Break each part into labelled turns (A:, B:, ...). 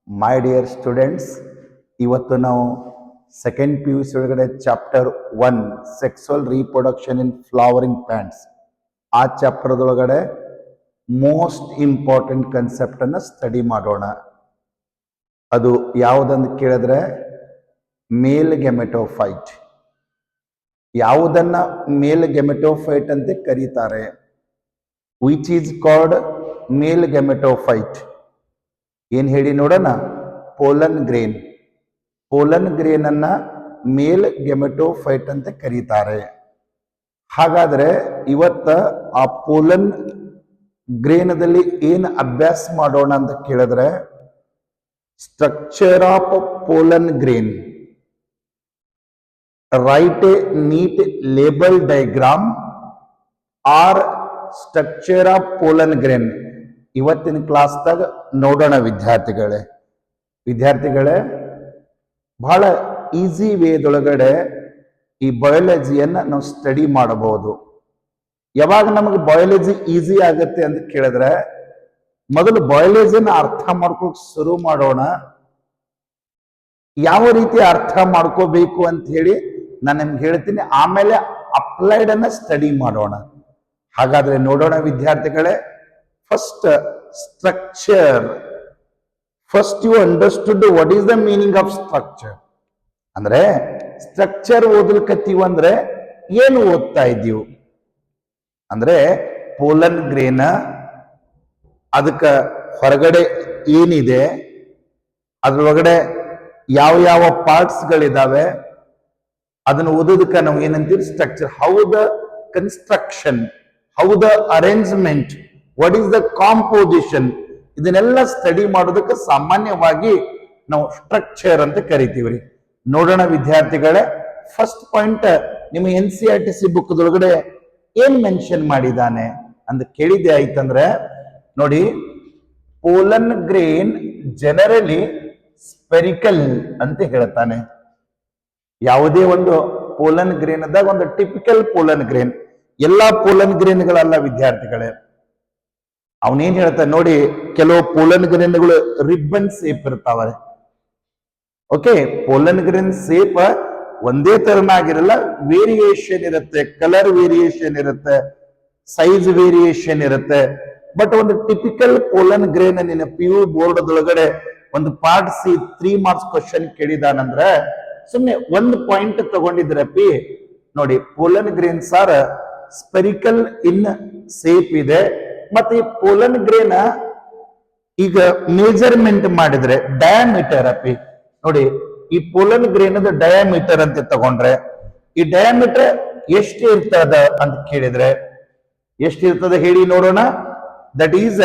A: ಮೈ dear students, ಇವತ್ತು ನಾವು second P U C ಒಳಗಡೆ ಚಾಪ್ಟರ್ 1 ಸೆಕ್ಸುವಲ್ ರೀಪ್ರೊಡಕ್ಷನ್ ಇನ್ ಫ್ಲವರಿಂಗ್ ಪ್ಲಾಂಟ್ಸ್ ಆ ಚಾಪ್ಟರ್ದೊಳಗಡೆ ಮೋಸ್ಟ್ ಇಂಪಾರ್ಟೆಂಟ್ ಕಾನ್ಸೆಪ್ಟ್ ಅನ್ನು ಸ್ಟಡಿ ಮಾಡೋಣ. ಅದು ಯಾವುದಂತ ಕೇಳಿದ್ರೆ ಮೇಲ್ ಗೆಮೆಟೋಫೈಟ್. ಯಾವುದನ್ನ ಮೇಲ್ ಗೆಮೆಟೋಫೈಟ್ ಅಂತ ಕರೀತಾರೆ? Which is called male gametophyte? ಏನ್ ಹೇಳಿ ನೋಡೋಣ. Pollen grain. ಪೋಲನ್ ಗ್ರೇನ್ ಅನ್ನ ಮೇಲ್ ಗೆಮೆಟೋಫೈಟ್ ಅಂತ ಕರೀತಾರೆ. ಹಾಗಾದ್ರೆ ಇವತ್ತ ಆ ಪೋಲನ್ ಗ್ರೇನದಲ್ಲಿ ಏನ್ ಅಭ್ಯಾಸ ಮಾಡೋಣ ಅಂತ ಕೇಳಿದ್ರೆ, structure of pollen grain. Write a neat label diagram or structure of pollen grain. ಇವತ್ತಿನ ಕ್ಲಾಸ್ದಾಗ ನೋಡೋಣ ವಿದ್ಯಾರ್ಥಿಗಳೇ ಬಹಳ ಈಸಿ ವೇದೊಳಗಡೆ ಈ ಬಯಾಲಜಿಯನ್ನ ನಾವು ಸ್ಟಡಿ ಮಾಡಬಹುದು. ಯಾವಾಗ ನಮಗೆ ಬಯಾಲಜಿ ಈಸಿ ಆಗತ್ತೆ ಅಂತ ಕೇಳಿದ್ರೆ, ಮೊದಲು ಬಯಾಲಜಿನ ಅರ್ಥ ಮಾಡ್ಕೋಕ್ ಶುರು ಮಾಡೋಣ. ಯಾವ ರೀತಿ ಅರ್ಥ ಮಾಡ್ಕೋಬೇಕು ಅಂತ ಹೇಳಿ ನಾನು ನಿಮ್ಗೆ ಹೇಳ್ತೀನಿ, ಆಮೇಲೆ ಅಪ್ಲೈಡ್ ಅನ್ನ ಸ್ಟಡಿ ಮಾಡೋಣ. ಹಾಗಾದ್ರೆ ನೋಡೋಣ ವಿದ್ಯಾರ್ಥಿಗಳೇ. First structure. First you understood what is the meaning of structure. ಅಂದ್ರೆ ಸ್ಟ್ರಕ್ಚರ್ ಓದಲ್ಕತ್ತೀವಿ ಅಂದ್ರೆ ಏನು ಓದ್ತಾ ಇದ್ದೀವಿ ಅಂದ್ರೆ, ಪೋಲನ್ ಗ್ರೇನ ಅದಕ್ಕ ಹೊರಗಡೆ ಏನಿದೆ, ಅದ್ರೊಳಗಡೆ ಯಾವ ಯಾವ ಪಾರ್ಟ್ಸ್ ಗಳಿದಾವೆ ಅದನ್ನು ಓದೋದಕ್ಕೆ ನಾವು ಏನಂತೀವಿ structure. How the construction, how the arrangement, what is the composition, ಇದನ್ನೆಲ್ಲ ಸ್ಟಡಿ ಮಾಡೋದಕ್ಕೆ ಸಾಮಾನ್ಯವಾಗಿ ನಾವು ಸ್ಟ್ರಕ್ಚರ್ ಅಂತ ಕರಿತೀವ್ರಿ. ನೋಡೋಣ ವಿದ್ಯಾರ್ಥಿಗಳೇ. ಫಸ್ಟ್ ಪಾಯಿಂಟ್, ನಿಮ್ಮ NCERT ಬುಕ್ದೊಳಗಡೆ ಏನ್ ಮೆನ್ಷನ್ ಮಾಡಿದ್ದಾನೆ ಅಂತ ಕೇಳಿದ್ದೆ ಆಯ್ತಂದ್ರೆ ನೋಡಿ, ಪೋಲನ್ ಗ್ರೇನ್ ಜನರಲಿ ಸ್ಪೆರಿಕಲ್ ಅಂತ ಹೇಳ್ತಾನೆ. ಯಾವುದೇ ಒಂದು ಪೋಲನ್ ಗ್ರೇನ್ ಅದಾಗ ಒಂದು ಟಿಪಿಕಲ್ ಪೋಲನ್ ಗ್ರೇನ್, ಎಲ್ಲಾ ಪೋಲನ್ ಗ್ರೇನ್ಗಳಲ್ಲ ವಿದ್ಯಾರ್ಥಿಗಳೇ. ಅವನೇನ್ ಹೇಳ್ತಾನೆ ನೋಡಿ, ಕೆಲವು ಪೋಲನ್ ಗ್ರೇನ್ಗಳು ರಿಬ್ಬನ್ ಸೇಪ್ ಇರ್ತಾವೆ. ಓಕೆ, ಪೋಲನ್ ಗ್ರೇನ್ ಸೇಪ್ ಒಂದೇ ತರನಾಗಿರಲ್ಲ, ವೇರಿಯೇಷನ್ ಇರುತ್ತೆ, ಕಲರ್ ವೇರಿಯೇಷನ್ ಇರುತ್ತೆ, ಸೈಜ್ ವೇರಿಯೇಷನ್ ಇರುತ್ತೆ. ಬಟ್ ಒಂದು ಟಿಪಿಕಲ್ ಪೋಲನ್ ಗ್ರೇನ್ ನಿನ್ನ PU ಬೋರ್ಡ್ದೊಳಗಡೆ ಒಂದು ಪಾರ್ಟ್ ಸಿ 3 ಮಾರ್ಕ್ಸ್ ಕ್ವಶನ್ ಕೇಳಿದಾನಂದ್ರೆ ಸುಮ್ಮನೆ ಒಂದು ಪಾಯಿಂಟ್ ತಗೊಂಡಿದ್ರಪ್ಪಿ ನೋಡಿ, ಪೋಲನ್ ಗ್ರೇನ್ಸ್ ಆರ್ ಸ್ಪೆರಿಕಲ್ ಇನ್ ಸೇಪ್ ಇದೆ. ಮತ್ತೆ ಈ ಪೋಲನ್ ಗ್ರೇನ್ ಈಗ ಮೇಜರ್ಮೆಂಟ್ ಮಾಡಿದ್ರೆ ಡಯಾಮೀಟರ್ ಅಪ್ಪಿ ನೋಡಿ, ಈ ಪೋಲನ್ ಗ್ರೇನ್ ಡಯಾಮೀಟರ್ ಅಂತ ತಗೊಂಡ್ರೆ ಈ ಡಯಾಮೀಟರ್ ಎಷ್ಟು ಇರ್ತದ ಅಂತ ಕೇಳಿದ್ರೆ ಎಷ್ಟಿರ್ತದೆ ಹೇಳಿ ನೋಡೋಣ. ದಟ್ ಈಸ್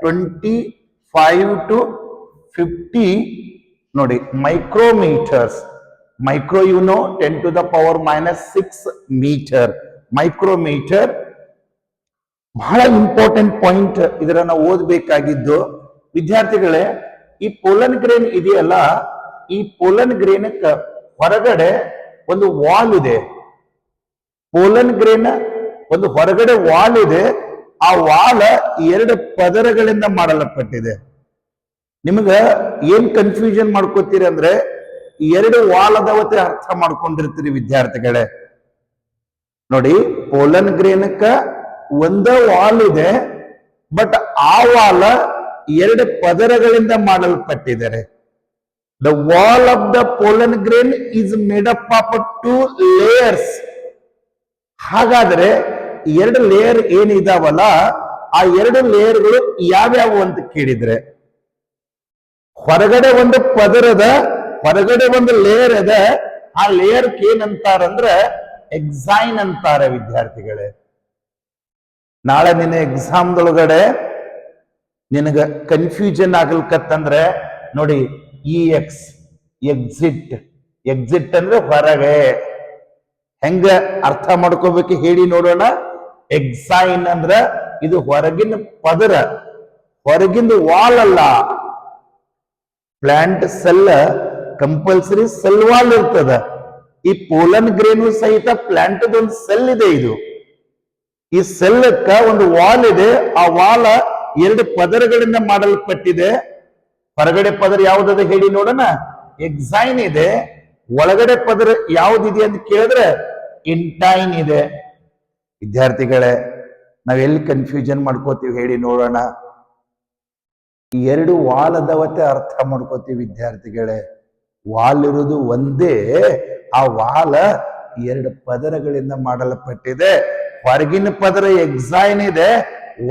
A: 25 to 50 ನೋಡಿ micrometres. Micro 10 to the power -6 metre micrometre. ಬಹಳ ಇಂಪಾರ್ಟೆಂಟ್ ಪಾಯಿಂಟ್, ಇದನ್ನ ಓದಬೇಕಾಗಿದ್ದು ವಿದ್ಯಾರ್ಥಿಗಳೇ. ಈ ಪೋಲನ್ ಗ್ರೇನ್ ಇದೆಯಲ್ಲ, ಈ ಪೋಲನ್ ಗ್ರೇನ್ ಹೊರಗಡೆ ಒಂದು ವಾಲ್ ಇದೆ. ಪೋಲನ್ ಗ್ರೇನ್ ಒಂದು ಹೊರಗಡೆ ವಾಲ್ ಇದೆ. ಆ ವಾಲ್ 2 ಪದರಗಳಿಂದ ಮಾಡಲ್ಪಟ್ಟಿದೆ. ನಿಮಗ ಏನ್ ಕನ್ಫ್ಯೂಷನ್ ಮಾಡ್ಕೋತೀರಿ ಅಂದ್ರೆ, 2 ವಾಲ್ ಅದಾವತ್ತೆ ಅರ್ಥ ಮಾಡ್ಕೊಂಡಿರ್ತೀರಿ ವಿದ್ಯಾರ್ಥಿಗಳೇ. ನೋಡಿ, ಪೋಲನ್ ಗ್ರೇನ್ಕ ಒಂದ ವಾಲ್ ಇದೆ, ಬಟ್ ಆ ವಾಲ್ 2 ಪದರಗಳಿಂದ ಮಾಡಲ್ಪಟ್ಟಿದ್ದಾರೆ. The wall of the pollen grain is made up of 2 layers. ಹಾಗಾದ್ರೆ 2 ಲೇಯರ್ ಏನಿದಾವಲ್ಲ, ಆ 2 ಲೇಯರ್ಗಳು ಯಾವ್ಯಾವು ಅಂತ ಕೇಳಿದ್ರೆ, ಹೊರಗಡೆ ಒಂದು ಪದರದ ಹೊರಗಡೆ ಒಂದು ಲೇಯರ್ ಅದ. ಆ ಲೇಯರ್ ಏನಂತಾರಂದ್ರೆ ಎಕ್ಸೈನ್ ಅಂತಾರೆ ವಿದ್ಯಾರ್ಥಿಗಳೇ. ನಾಳೆ ನಿನ್ನ ಎಕ್ಸಾಮ್ದೊಳಗಡೆ ನಿನಗ ಕನ್ಫ್ಯೂಷನ್ ಆಗಲ್ಕತ್ತಂದ್ರೆ ನೋಡಿ, EX ಎಕ್ಸಿಟ್. ಎಕ್ಸಿಟ್ ಅಂದ್ರೆ ಹೊರಗೆ. ಹೆಂಗ ಅರ್ಥ ಮಾಡ್ಕೋಬೇಕು ಹೇಳಿ ನೋಡೋಣ. ಎಕ್ಸೈನ್ ಅಂದ್ರ ಇದು ಹೊರಗಿನ ಪದರ, ಹೊರಗಿಂದ ವಾಲ್ ಅಲ್ಲ. Plant cell compulsory cell wall ಇರ್ತದ. ಈ ಪೋಲನ್ ಗ್ರೇನು ಸಹಿತ ಪ್ಲಾಂಟ್ ಒಂದು ಸೆಲ್ ಇದೆ. ಇದು ಈ ಸೆಲ್ಕ ಒಂದು ವಾಲ್ ಇದೆ. ಆ ವಾಲ್ 2 ಪದರಗಳಿಂದ ಮಾಡಲ್ಪಟ್ಟಿದೆ. ಹೊರಗಡೆ ಪದರ ಯಾವ್ದದ ಹೇಳಿ ನೋಡೋಣ. ಎಕ್ಸೈನ್ ಇದೆ. ಒಳಗಡೆ ಪದರ ಯಾವ್ದಿದೆ ಅಂತ ಕೇಳಿದ್ರೆ ಇಂಟೈನ್ ಇದೆ. ವಿದ್ಯಾರ್ಥಿಗಳೇ, ನಾವೆಲ್ಲಿ ಕನ್ಫ್ಯೂಷನ್ ಮಾಡ್ಕೋತೀವಿ ಹೇಳಿ ನೋಡೋಣ. ಎರಡು ವಾಲ್ ಅದಾವತ್ತೆ ಅರ್ಥ ಮಾಡ್ಕೋತೀವಿ ವಿದ್ಯಾರ್ಥಿಗಳೇ. ವಾಲ್ ಇರುವುದು ಒಂದೇ, ಆ ವಾಲ ಎರಡು ಪದರಗಳಿಂದ ಮಾಡಲ್ಪಟ್ಟಿದೆ. ಹೊರಗಿನ ಪದರ ಎಕ್ಸೈನ್ ಇದೆ,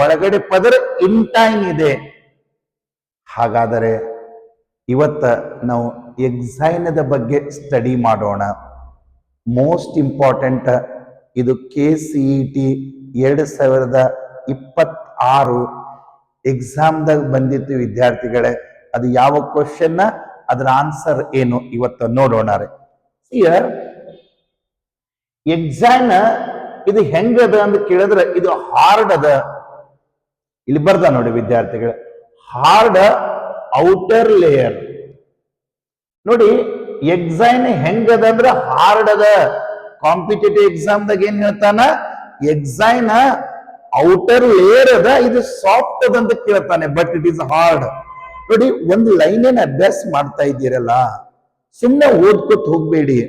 A: ಒಳಗಡೆ ಪದರ ಇಂಟೈನ್ ಇದೆ. ಹಾಗಾದರೆ ಇವತ್ತ ನಾವು ಎಕ್ಸೈನದ ಬಗ್ಗೆ ಸ್ಟಡಿ ಮಾಡೋಣ. ಮೋಸ್ಟ್ ಇಂಪಾರ್ಟೆಂಟ್ ಇದು KCET 2026 ಎಕ್ಸಾಮ್ದಾಗ ಬಂದಿತ್ತು ವಿದ್ಯಾರ್ಥಿಗಳೇ. ಅದು ಯಾವ ಕ್ವಶನ್, ಅದರ ಆನ್ಸರ್ ಏನು ಇವತ್ತು ನೋಡೋಣ ರೀ. ಹಿಯರ್ ಎಕ್ಸೈನ್ ಇದು ಹೆಂಗದ ಅಂತ ಕೇಳಿದ್ರೆ ಇದು ಹಾರ್ಡ್ ಅದ. ಇಲ್ಲಿ ಬರ್ದ ನೋಡಿ ವಿದ್ಯಾರ್ಥಿಗಳೇ, ಹಾರ್ಡ್ ಔಟರ್ ಲೇಯರ್. ನೋಡಿ ಎಕ್ಸೈನ್ ಹೆಂಗದ ಅಂದ್ರೆ ಹಾರ್ಡ್ ಅದ. ಕಾಂಪಿಟೇಟಿವ್ ಎಕ್ಸಾಮ್ದಾಗ ಏನ್ ಹೇಳ್ತಾನ, ಎಕ್ಸೈನ್ ಔಟರ್ ಲೇಯರ್ ಅದ, ಇದು ಸಾಫ್ಟ್ ಅದ ಅಂತ ಕೇಳ್ತಾನೆ, ಬಟ್ ಇಟ್ ಇಸ್ ಹಾರ್ಡ್. ನೋಡಿ ಒಂದು ಲೈನ್ ಏನ್ ಅಭ್ಯಾಸ ಮಾಡ್ತಾ ಇದ್ದೀರಲ್ಲ, ಸುಮ್ಮನೆ ಓದ್ಕೊತ್ ಹೋಗ್ಬೇಡಿ.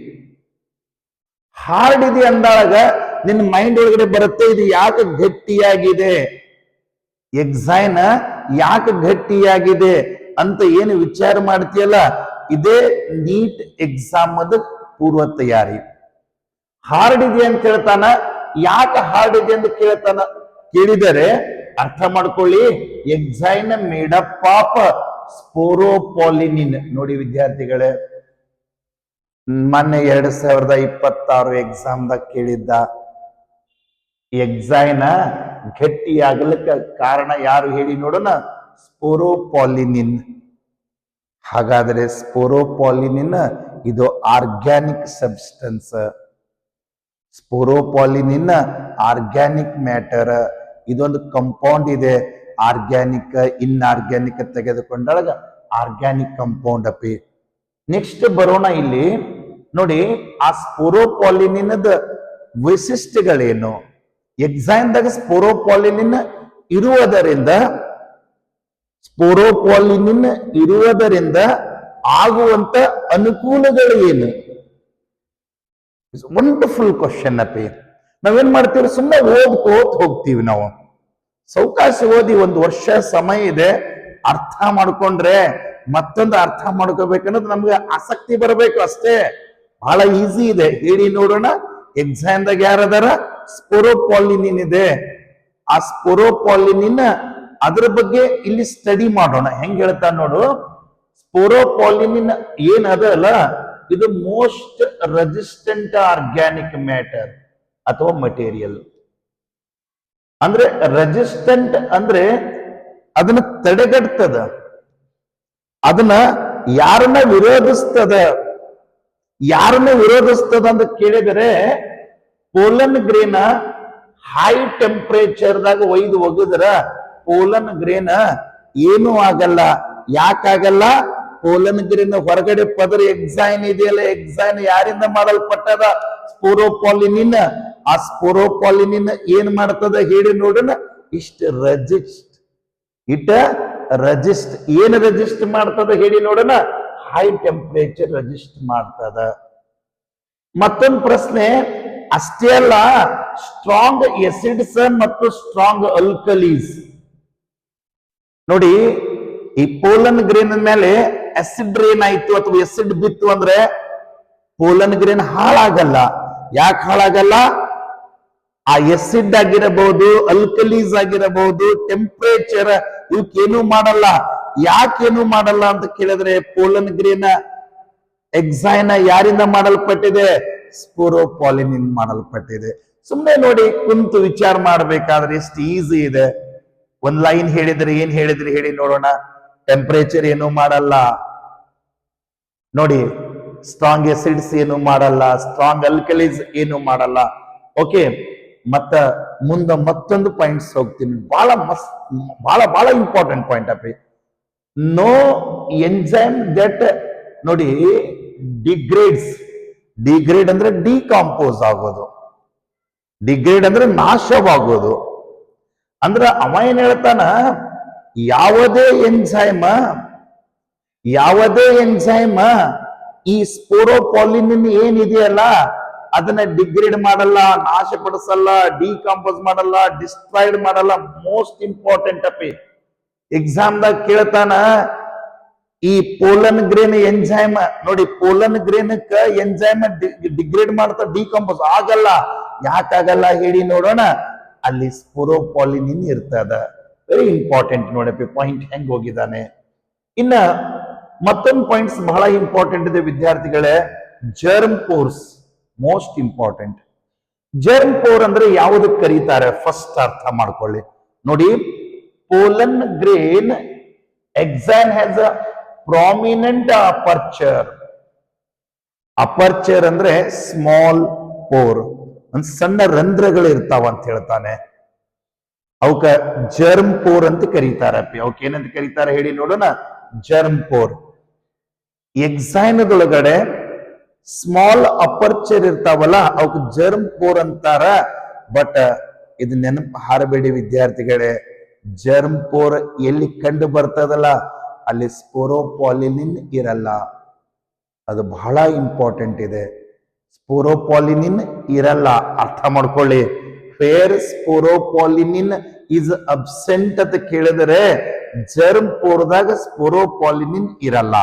A: ಹಾರ್ಡ್ ಇದೆ ಅಂದಾಗ ನಿನ್ನ ಮೈಂಡ್ ಒಳಗಡೆ ಬರುತ್ತೆ, ಇದು ಯಾಕೆ ಗಟ್ಟಿಯಾಗಿದೆ, ಎಕ್ಸೈನ್ ಯಾಕೆ ಗಟ್ಟಿಯಾಗಿದೆ ಅಂತ ಏನು ವಿಚಾರ ಮಾಡ್ತೀಯಲ್ಲ, ಇದೇ ನೀಟ್ ಎಕ್ಸಾಮ್ ಅದ ಪೂರ್ವ ತಯಾರಿ. ಹಾರ್ಡ್ ಇದೆ ಅಂತ ಹೇಳ್ತಾನ, ಯಾಕೆ ಹಾರ್ಡ್ ಇದೆ ಅಂತ ಕೇಳಿದರೆ ಅರ್ಥ ಮಾಡ್ಕೊಳ್ಳಿ. Exine made up of sporopollenin. ನೋಡಿ ವಿದ್ಯಾರ್ಥಿಗಳೇ, ಮೊನ್ನೆ 2026 ಎಕ್ಸಾಮ್ದಾಗ ಕೇಳಿದ್ದ, ಎಕ್ಸೈನ್ ಗಟ್ಟಿ ಆಗ್ಲಿಕ್ಕೆ ಕಾರಣ ಯಾರು ಹೇಳಿ ನೋಡೋಣ, ಸ್ಪೋರೋಪಾಲಿನಿನ್. ಹಾಗಾದ್ರೆ ಸ್ಪೋರೋಪಾಲಿನಿನ್ ಇದು organic substance. Sporopollenin organic matter. ಇದೊಂದು ಕಂಪೌಂಡ್ ಇದೆ, ಆರ್ಗ್ಯಾನಿಕ್ ಇನ್ಆರ್ಗ್ಯಾನಿಕ್ ತೆಗೆದುಕೊಂಡಾಗ ಆರ್ಗ್ಯಾನಿಕ್ ಕಂಪೌಂಡ್ ಅಪಿ. ನೆಕ್ಸ್ಟ್ ಬರೋಣ ಇಲ್ಲಿ ನೋಡಿ, ಆ ಸ್ಪೋರೋಪಾಲಿನಿನ್ದ ವೈಶಿಷ್ಟ್ಯಗಳೇನು. ಎಕ್ಸೈನ್ದಾಗ ಸ್ಪೋರೋಪಾಲಿನಿನ್ ಇರುವುದರಿಂದ ಆಗುವಂತ ಅನುಕೂಲಗಳು ಏನು? ವಂಡರ್ಫುಲ್ ಕ್ವಶನ್ ಅಪಿ. ನಾವೇನ್ ಮಾಡ್ತೀವಿ, ಸುಮ್ಮನೆ ಓದ್ಕೋತ ಹೋಗ್ತೀವಿ. ನಾವು ಸಾವಕಾಶ ಓದಿ, ಒಂದು ವರ್ಷ ಸಮಯ ಇದೆ, ಅರ್ಥ ಮಾಡ್ಕೊಂಡ್ರೆ ಮತ್ತೊಂದು ಅರ್ಥ ಮಾಡ್ಕೋಬೇಕನ್ನೋದು ನಮ್ಗೆ ಆಸಕ್ತಿ ಬರಬೇಕು ಅಷ್ಟೇ. ಬಹಳ ಈಸಿ ಇದೆ, ಹೇಳಿ ನೋಡೋಣ. ಎಕ್ಸಾಮ್ದಾಗ ಯಾರದಾರ, ಸ್ಪೋರೋಪಾಲಿನಿನ್ ಇದೆ. ಆ ಸ್ಪೋರೋಪಾಲಿನಿನ್ ಅದ್ರ ಬಗ್ಗೆ ಇಲ್ಲಿ ಸ್ಟಡಿ ಮಾಡೋಣ. ಹೆಂಗ್ ಹೇಳ್ತಾ ನೋಡು, ಸ್ಪೋರೋಪಾಲಿನಿನ್ ಏನ್ ಅದಲ್ಲ, ಇದು ಮೋಸ್ಟ್ ರೆಸಿಸ್ಟೆಂಟ್ ಆರ್ಗ್ಯಾನಿಕ್ ಮ್ಯಾಟರ್ ಅಥವಾ ಮಟೀರಿಯಲ್. ಅಂದ್ರೆ ರೆಸಿಸ್ಟೆಂಟ್ ಅಂದ್ರೆ ಅದನ್ನ ತಡೆಗಟ್ತದ, ಅದನ್ನ ಯಾರನ್ನ ವಿರೋಧಿಸ್ತದ ಅಂತ ಕೇಳಿದರೆ, ಪೋಲನ್ ಗ್ರೇನ ಹೈ ಟೆಂಪರೇಚರ್ದಾಗ ಒಗೆದ್ರ ಪೋಲನ್ ಗ್ರೇನ್ ಏನೂ ಆಗಲ್ಲ. ಯಾಕಾಗಲ್ಲ? ಪೋಲನ್ ಗ್ರೇನ್ ಹೊರಗಡೆ ಪದರ ಎಕ್ಸೈನ್ ಇದೆಯಲ್ಲ, ಎಕ್ಸೈನ್ ಯಾರಿಂದ ಮಾಡಲ್ಪಟ್ಟದ, ಸ್ಪೋರೋಪಾಲಿನಿನ್. ಆ ಸ್ಪೋರೋಪಾಲಿನಿನ್ ಏನ್ ಮಾಡ್ತದ ಹೇಳಿ ನೋಡೋಣ. ಏನ್ ರೆಜಿಸ್ಟ್ ಮಾಡ್ತದ ಹೇಳಿ ನೋಡೋಣ, ಹೈ ಟೆಂಪರೇಚರ್ ರೆಜಿಸ್ಟ್ ಮಾಡ್ತದ. ಮತ್ತೊಂದು ಪ್ರಶ್ನೆ, ಅಷ್ಟೇ ಅಲ್ಲ, ಸ್ಟ್ರಾಂಗ್ ಎಸಿಡ್ಸ್ ಮತ್ತು ಸ್ಟ್ರಾಂಗ್ ಅಲ್ಕಲೀಸ್. ನೋಡಿ, ಈ ಪೋಲನ್ ಗ್ರೇನ್ ಮೇಲೆ ಆಸಿಡ್ ರೇನ್ ಆಯ್ತು ಅಥವಾ ಎಸಿಡ್ ಬಿತ್ತು ಅಂದ್ರೆ ಪೋಲನ್ ಗ್ರೇನ್ ಹಾಳಾಗಲ್ಲ. ಯಾಕೆ ಹಾಳಾಗಲ್ಲ? ಆ ಎಸಿಡ್ ಆಗಿರಬಹುದು, ಅಲ್ಕಲೀಸ್ ಆಗಿರಬಹುದು, ಟೆಂಪರೇಚರ್ ಇವಕ್ಕೇನು ಮಾಡಲ್ಲ. ಯಾಕೇನು ಮಾಡಲ್ಲ ಅಂತ ಕೇಳಿದ್ರೆ, ಪೋಲನ್ ಗ್ರೇನ್ ಎಕ್ಸೈನ್ ಯಾರಿಂದ ಮಾಡಲ್ಪಟ್ಟಿದೆ, ಸ್ಪೋರೋಪಾಲಿನಿನ್ ಮಾಡಲ್ಪಟ್ಟಿದೆ. ಸುಮ್ಮನೆ ನೋಡಿ ಕುಂತು ವಿಚಾರ ಮಾಡ್ಬೇಕಾದ್ರೆ ಎಷ್ಟು ಈಸಿ ಇದೆ. ಒಂದ್ ಲೈನ್ ಹೇಳಿದ್ರೆ ಏನ್ ಹೇಳಿದ್ರಿ ಹೇಳಿ ನೋಡೋಣ. ಟೆಂಪರೇಚರ್ ಏನು ಮಾಡಲ್ಲ ನೋಡಿ, ಸ್ಟ್ರಾಂಗ್ ಎಸಿಡ್ಸ್ ಏನು ಮಾಡಲ್ಲ, ಸ್ಟ್ರಾಂಗ್ ಅಲ್ಕಲೀಸ್ ಏನು ಮಾಡಲ್ಲ. ಓಕೆ, ಮುಂದೆ ಮತ್ತೊಂದು ಪಾಯಿಂಟ್ಸ್ ಹೋಗ್ತೀನಿ. ಬಹಳ ಇಂಪಾರ್ಟೆಂಟ್ ಪಾಯಿಂಟ್ ಅಪ್ಪಿ. ನೋ ಎಂಜೈಮ್ ದಟ್ ನೋಡಿ ಡಿಗ್ರೇಡ್ ಅಂದ್ರೆ ಡಿಕಾಂಪೋಸ್ ಆಗೋದು, ಡಿಗ್ರೇಡ್ ಅಂದ್ರೆ ನಾಶವಾಗೋದು. ಅಂದ್ರೆ ಅವ ಏನ್ ಹೇಳ್ತಾನ, ಯಾವುದೇ ಎಂಜೈಮ್ ಯಾವುದೇ ಎಂಜೈಮ್ ಈ ಸ್ಪೋರೋಪಾಲಿನಿನ್ ಏನಿದೆಯಲ್ಲ ಅದನ್ನ ಡಿಗ್ರೇಡ್ ಮಾಡಲ್ಲ, ನಾಶಪಡಿಸಲ್ಲ, ಡಿಕಂಪೋಸ್ ಮಾಡಲ್ಲ, ಡಿಸ್ಟ್ರಾಯ್ಡ್ ಮಾಡಲ್ಲ. ಮೋಸ್ಟ್ ಇಂಪಾರ್ಟೆಂಟ್ ಅಪ್ಪಿ. ಎಕ್ಸಾಮ್ ದಾಗ ಕೇಳ್ತಾನ, ಈ ಪೋಲನ್ ಗ್ರೇನ್ ಎಂಜೈಮ್ ನೋಡಿ, ಪೋಲನ್ ಗ್ರೇನ್ ಎಂಜೈಮ್ ಡಿಗ್ರೇಡ್ ಮಾಡ್ತಾ ಡಿಕಂಪೋಸ್ ಆಗಲ್ಲ. ಯಾಕಾಗಲ್ಲ ಹೇಳಿ ನೋಡೋಣ. ಅಲ್ಲಿ ಸ್ಪೋರೋಪಾಲಿನಿನ್ ಇರ್ತದ. ವೆರಿ ಇಂಪಾರ್ಟೆಂಟ್ ನೋಡಪ್ಪಿ, ಪಾಯಿಂಟ್ ಹೆಂಗ್ ಹೋಗಿದ್ದಾನೆ. ಇನ್ನ ಮತ್ತೊಂದು ಪಾಯಿಂಟ್ಸ್ ಬಹಳ ಇಂಪಾರ್ಟೆಂಟ್ ಇದೆ ವಿದ್ಯಾರ್ಥಿಗಳೇ. Germ pores most important. Germ pore ಅಂದ್ರೆ ಯಾವುದಕ್ಕೆ ಕರೀತಾರೆ ಫಸ್ಟ್ ಅರ್ಥ ಮಾಡ್ಕೊಳ್ಳಿ. ನೋಡಿ, pollen grain exine has a prominent aperture. Aperture ಅಂದ್ರೆ ಸ್ಮಾಲ್ ಪೋರ್, ಒಂದ್ ಸಣ್ಣ ರಂಧ್ರಗಳು ಇರ್ತಾವ ಅಂತ ಹೇಳ್ತಾನೆ. ಅವಕ್ಕ ಜರ್ಮ್ ಪೋರ್ ಅಂತ ಕರೀತಾರಪ್ಪಿ. ಅವಕ್ಕೆ ಏನಂತ ಕರೀತಾರೆ ಹೇಳಿ ನೋಡೋಣ. Germ pore. ಎಕ್ಸೈನದೊಳಗಡೆ ಸ್ಮಾಲ್ ಅಪರ್ಚರ್ ಇರ್ತಾವಲ್ಲ ಅವಕ್ಕೆ ಜರ್ಮ್ ಪೋರ್ ಅಂತಾರ. ಬಟ್ ಇದು ನೆನಪು ಹಾರಬೇಡಿ ವಿದ್ಯಾರ್ಥಿಗಳೇ, ಜರ್ಮ್ ಪೋರ್ ಎಲ್ಲಿ ಕಂಡು ಬರ್ತದಲ್ಲ ಅಲ್ಲಿ ಸ್ಪೋರೋಪಾಲಿನಿನ್ ಇರಲ್ಲ. ಅದು ಬಹಳ ಇಂಪಾರ್ಟೆಂಟ್ ಇದೆ. ಸ್ಪೋರೋಪಾಲಿನಿನ್ ಇರಲ್ಲ, ಅರ್ಥ ಮಾಡ್ಕೊಳ್ಳಿ. ಫೇರ್ ಸ್ಪೋರೋಪಾಲಿನಿನ್ ಇಸ್ ಅಬ್ಸೆಂಟ್ ಅಂತ ಕೇಳಿದರೆ ಜರ್ಮ್ ಪೋರ್ದಾಗ ಸ್ಪೋರೋಪಾಲಿನಿನ್ ಇರಲ್ಲ.